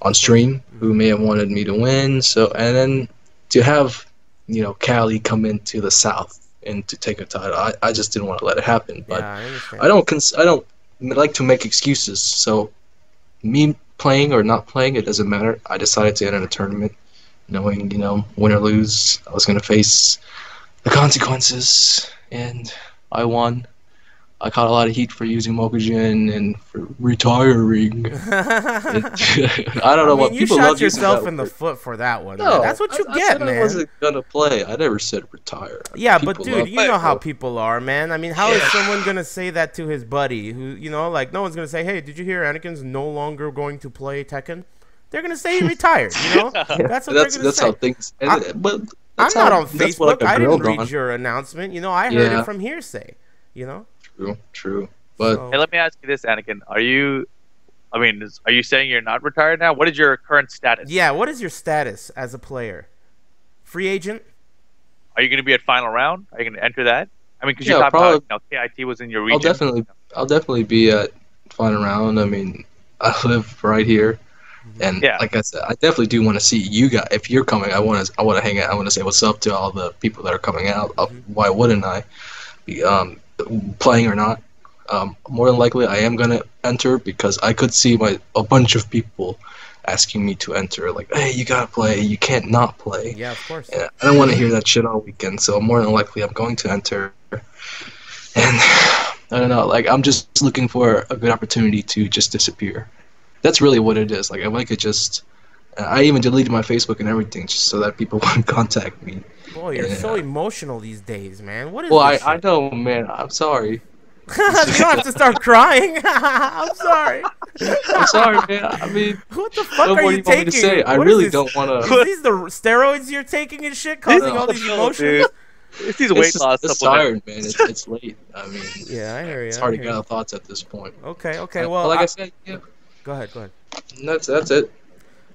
on stream who may have wanted me to win. So, and then to have, you know, Cali come into the South and to take a title, I just didn't want to let it happen. But Yeah, I don't like to make excuses. So me playing or not playing, it doesn't matter. I decided to enter the tournament knowing, you know, win or lose, I was going to face the consequences, and I won. I caught a lot of heat for using Mokujin and for retiring. I don't know what people love. You shot yourself in the foot for that one. No, man. That's what you get, man. I wasn't gonna play. I never said retire. Yeah, but dude, you know how people are, man. I mean, how is someone gonna say that to his buddy? Who, you know, like, no one's gonna say, "Hey, did you hear Anakin's no longer going to play Tekken?" They're gonna say he retired. You know, that's what they're gonna say. That's how things. But I'm not on Facebook. I didn't read your announcement. You know, I heard it from hearsay. You know. True. But hey, let me ask you this, Anakin. Are you saying you're not retired now? What is your current status? Yeah, what is your status as a player? Free agent? Are you going to be at final round? Are you going to enter that? I mean, because you talked about, you know, KIT was in your region. I'll definitely be at final round. I mean, I live right here, and like I said, I definitely do want to see you guys. If you're coming, I want to hang out. I want to say what's up to all the people that are coming out. Why wouldn't I be playing or not? More than likely I am gonna enter, because I could see a bunch of people asking me to enter, like, hey, you gotta play, you can't not play. Yeah, of course. And I don't want to hear that shit all weekend, so more than likely I'm going to enter. And I don't know, like, I'm just looking for a good opportunity to just disappear. That's really what it is. Like, if I could just I even deleted my Facebook and everything just so that people wouldn't contact me. Boy, you're so emotional these days, man. What is well, this I know, man. I'm sorry. You don't have to start crying. I'm sorry. I'm sorry, man. I mean, what the fuck are you taking? To say? I really don't want to. Are these the steroids you're taking and shit, causing all these emotions? Dude. It's these weight loss supplements. Tired, man. It's late. I mean, yeah, I hear you. It's hard to get out thoughts at this point. Okay. Well, like I said, yeah. Go ahead. That's it.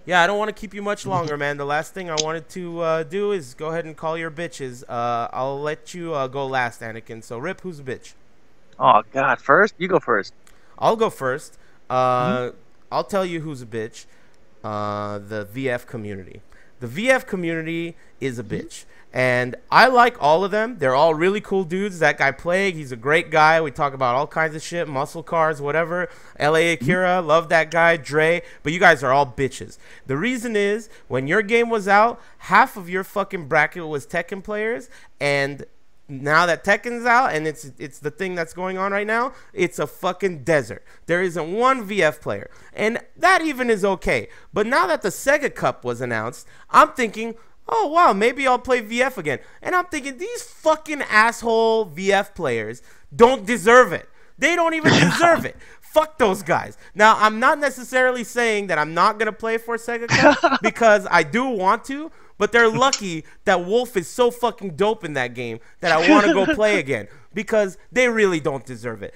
Yeah, I don't want to keep you much longer, man. The last thing I wanted to do is go ahead and call your bitches. I'll let you go last, Anakin. So, Rip, who's a bitch? Oh, God. First? You go first. I'll go first. I'll tell you who's a bitch. The VF community. The VF community is a bitch. And I like all of them. They're all really cool dudes. That guy Plague, he's a great guy. We talk about all kinds of shit, muscle cars, whatever. LA Akira, love that guy. Dre, but you guys are all bitches. The reason is, when your game was out, half of your fucking bracket was Tekken players, and now that Tekken's out and it's the thing that's going on right now, it's a fucking desert. There isn't one VF player. And that even is okay. But now that the Sega Cup was announced, I'm thinking, oh, wow, maybe I'll play VF again. And I'm thinking, these fucking asshole VF players don't deserve it. They don't even deserve it. Fuck those guys. Now, I'm not necessarily saying that I'm not going to play for Sega Cup, because I do want to, but they're lucky that Wolf is so fucking dope in that game that I want to go play again, because they really don't deserve it.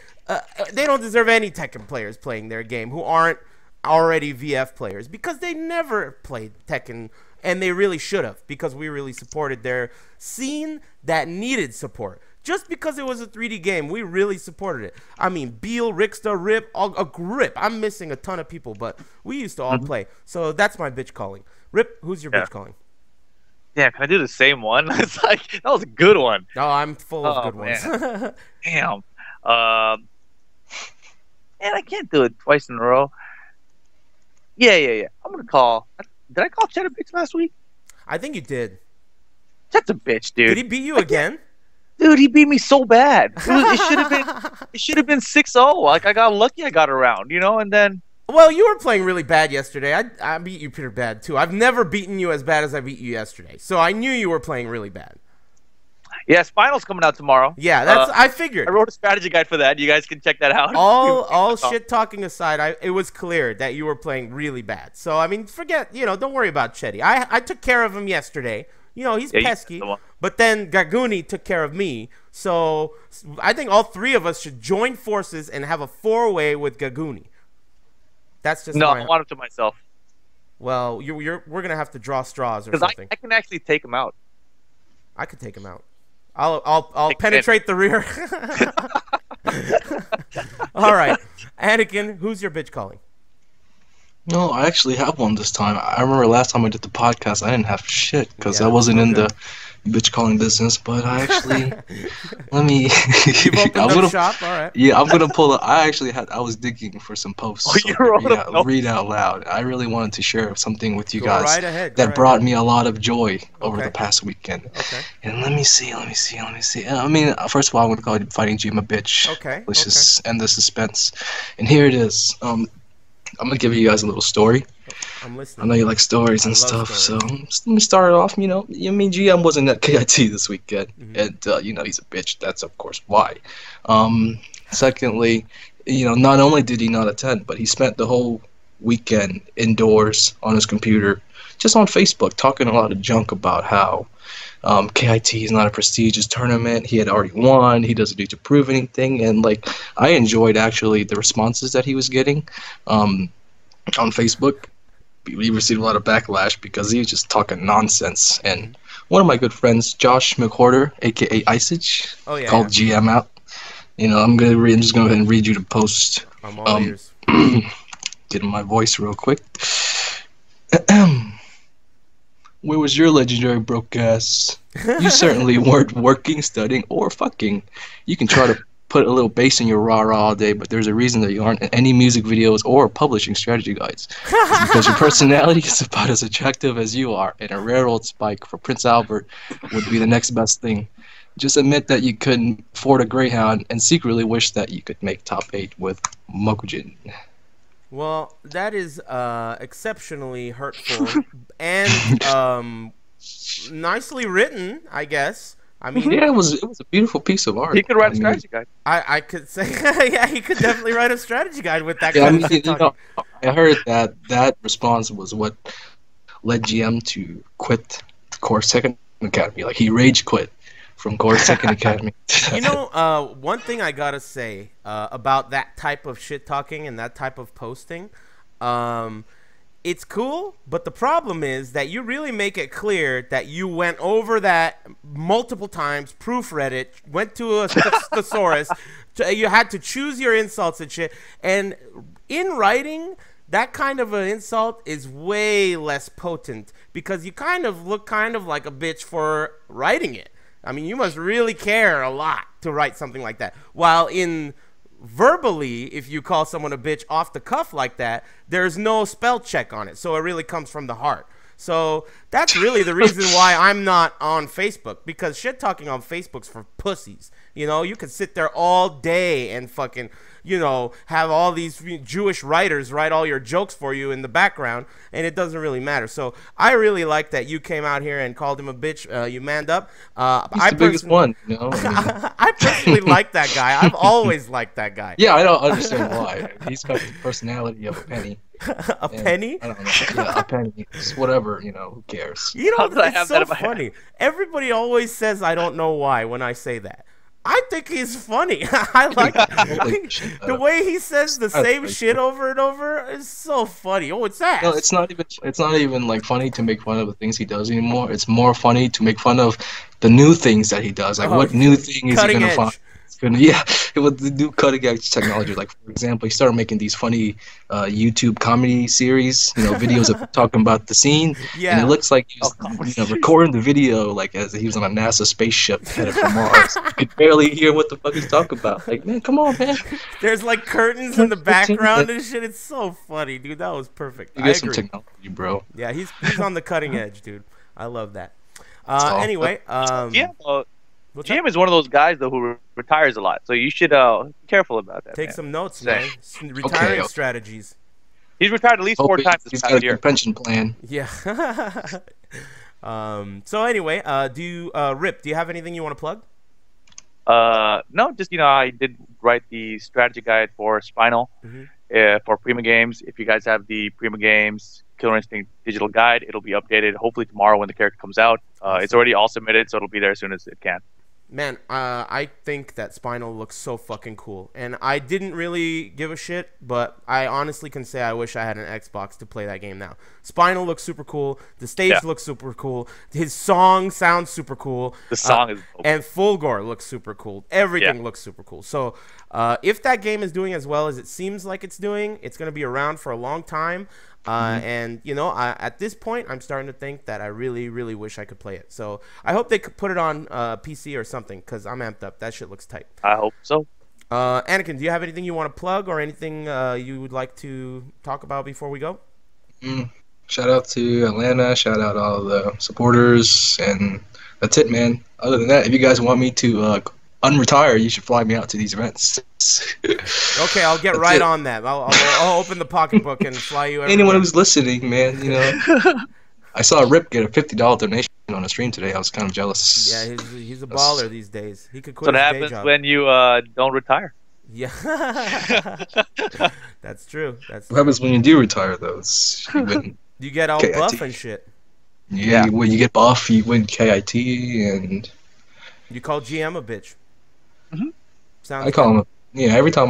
They don't deserve any Tekken players playing their game who aren't already VF players, because they never played Tekken. And they really should have, because we really supported their scene that needed support. just because it was a 3D game. We really supported it. I mean, Beal, Rickster, Rip, Rip. I'm missing a ton of people, but we used to all play. So that's my bitch calling. Rip, who's your bitch calling? Yeah, can I do the same one? It's like, that was a good one. Oh, I'm full of good ones. Damn. And I can't do it twice in a row. Yeah. I'm gonna call. Did I call Chet a bitch last week? I think you did. Chet's a bitch, dude. Did he beat you again? Dude, he beat me so bad. It should have been 6-0. Like, I got lucky I got around, and then. Well, you were playing really bad yesterday. I beat you pretty bad, too. I've never beaten you as bad as I beat you yesterday. So I knew you were playing really bad. Yeah, Spinal's coming out tomorrow. Yeah, that's I figured. I wrote a strategy guide for that. You guys can check that out. All shit talking aside, it was clear that you were playing really bad. So, I mean, forget, don't worry about Chetty. I took care of him yesterday. He's pesky. But then Gaguni took care of me. So I think all three of us should join forces and have a 4-way with Gaguni. That's just I want him to myself. Well, we're gonna have to draw straws or something. I can actually take him out. I could take him out. I'll penetrate the rear. All right, Anakin, who's your bitch calling? No, I actually have one this time. I remember last time I did the podcast, I didn't have shit because I wasn't in the bitch calling business. But I actually, let me. You've opened up shop, all right. Yeah, I'm gonna pull up. I was digging for some posts. Oh, you wrote them? Read out loud. I really wanted to share something with you Go guys right ahead. that brought me a lot of joy over the past weekend. Okay. And let me see. I mean, first of all, I'm gonna call Fighting Jim a bitch. Okay. Let's just end the suspense. And here it is. I'm gonna give you guys a little story. I'm listening. I know you like stories and stuff, so let me start it off. GM wasn't at KIT this weekend, and he's a bitch. That's of course why. Secondly, not only did he not attend, but he spent the whole weekend indoors on his computer, just on Facebook, talking a lot of junk about how KIT is not a prestigious tournament. He had already won. He doesn't need to prove anything. And I enjoyed actually the responses that he was getting on Facebook. We received a lot of backlash because he was just talking nonsense. And one of my good friends, Josh McHorter, aka Isage, called GM out. I'm just going to go ahead and read you the post. I'm all ears. Get in my voice real quick. Where was your legendary broke ass? You certainly weren't working, studying, or fucking. You can try to put a little bass in your rah-rah all day, but there's a reason that you aren't in any music videos or publishing strategy guides. It's because your personality is about as attractive as you are, and a rare old spike for Prince Albert would be the next best thing. Just admit that you couldn't afford a Greyhound and secretly wish that you could make top 8 with Mokujin. Well, that is exceptionally hurtful and nicely written, I guess. I mean, yeah, it was a beautiful piece of art. He could write a strategy guide. I could say, yeah, he could definitely write a strategy guide with that kind of shit talking. I heard that response was what led GM to quit Core Second Academy. He rage quit from Core Second Academy. One thing I gotta say about that type of shit talking and that type of posting, it's cool, but the problem is that you really make it clear that you went over that multiple times, proofread it, went to a thesaurus, you had to choose your insults and shit, and in writing, that kind of an insult is way less potent because you kind of look like a bitch for writing it. I mean, you must really care a lot to write something like that. While in verbally, if you call someone a bitch off the cuff like that, there's no spell check on it. So it really comes from the heart. So that's really the reason why I'm not on Facebook, because shit talking on Facebook's for pussies. You can sit there all day and fucking, have all these Jewish writers write all your jokes for you in the background, and it doesn't really matter. So I really like that you came out here and called him a bitch. You manned up. He's the biggest one, I personally like that guy. I've always liked that guy. Yeah, I don't understand why. He's got the personality of a penny. Penny? I don't know. Yeah, a penny. It's whatever, who cares? It's so funny. Everybody always says I don't know why when I say that. I think he's funny. I like the way he says the same shit over and over is so funny. Oh, it's that. No, it's not even funny to make fun of the things he does anymore. It's more funny to make fun of the new things that he does. Like, what new thing is he cutting gonna edge. find? Yeah, with the new cutting edge technology. Like, for example, he started making these funny YouTube comedy series, videos of talking about the scene, and it looks like he's recording the video like as he was on a NASA spaceship headed for Mars. You could barely hear what the fuck he's talking about. Like, man, come on, man. There's like curtains in the background and shit. It's so funny, dude. That was perfect. You get some technology, bro. Yeah, he's on the cutting edge, dude. I love that. Anyway, GM is one of those guys though who retires a lot, so you should be careful about that. Take some notes, man. Retiring strategies. He's retired at least 4 times this He's past got a year. good pension plan. Yeah. So anyway, Rip, do you have anything you want to plug? No, just I did write the strategy guide for Spinal for Prima Games. If you guys have the Prima Games Killer Instinct digital guide, it'll be updated hopefully tomorrow when the character comes out. It's already all submitted, so it'll be there as soon as it can. Man, I think that Spinal looks so fucking cool. And I didn't really give a shit, but I honestly can say I wish I had an Xbox to play that game now. Spinal looks super cool. The stage looks super cool. His song sounds super cool. The song is dope. And Fulgore looks super cool. Everything looks super cool. So if that game is doing as well as it seems like it's doing, it's going to be around for a long time. And at this point, I'm starting to think that I really, really wish I could play it. So I hope they could put it on PC or something, because I'm amped up. That shit looks tight. I hope so. Anakin, do you have anything you want to plug or anything you would like to talk about before we go? Shout out to Atlanta. Shout out all the supporters, and that's it, man. Other than that, if you guys want me to unretire, you should fly me out to these events. Okay, I'll get right on that. I'll open the pocketbook and fly you. Anyone who's listening, man, I saw Rip get a $50 donation on a stream today. I was kind of jealous. Yeah, he's a baller these days. He could quit What his happens day job. when you don't retire? Yeah, that's true. What happens when you do retire, though? You get all KIT. buff and shit. Yeah, when you get buff, you win KIT, and you call GM a bitch. Sounds I call him. Every time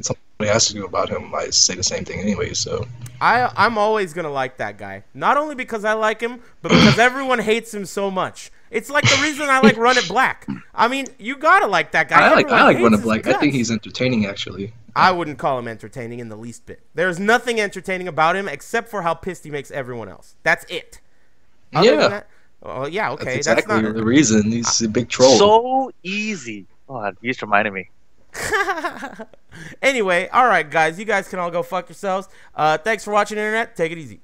somebody asks me about him, I say the same thing anyway. So I'm always gonna like that guy. Not only because I like him, but because everyone hates him so much. It's like the reason I like Run It Black. I mean, you gotta like that guy. I like Run It Black. I think he's entertaining, actually. I wouldn't call him entertaining in the least bit. There's nothing entertaining about him except for how pissed he makes everyone else. That's it. Other than that, yeah, okay. That's exactly the reason. He's a big troll. So easy. Oh, you just reminded me. Anyway, all right, guys. You guys can all go fuck yourselves. Thanks for watching, Internet. Take it easy.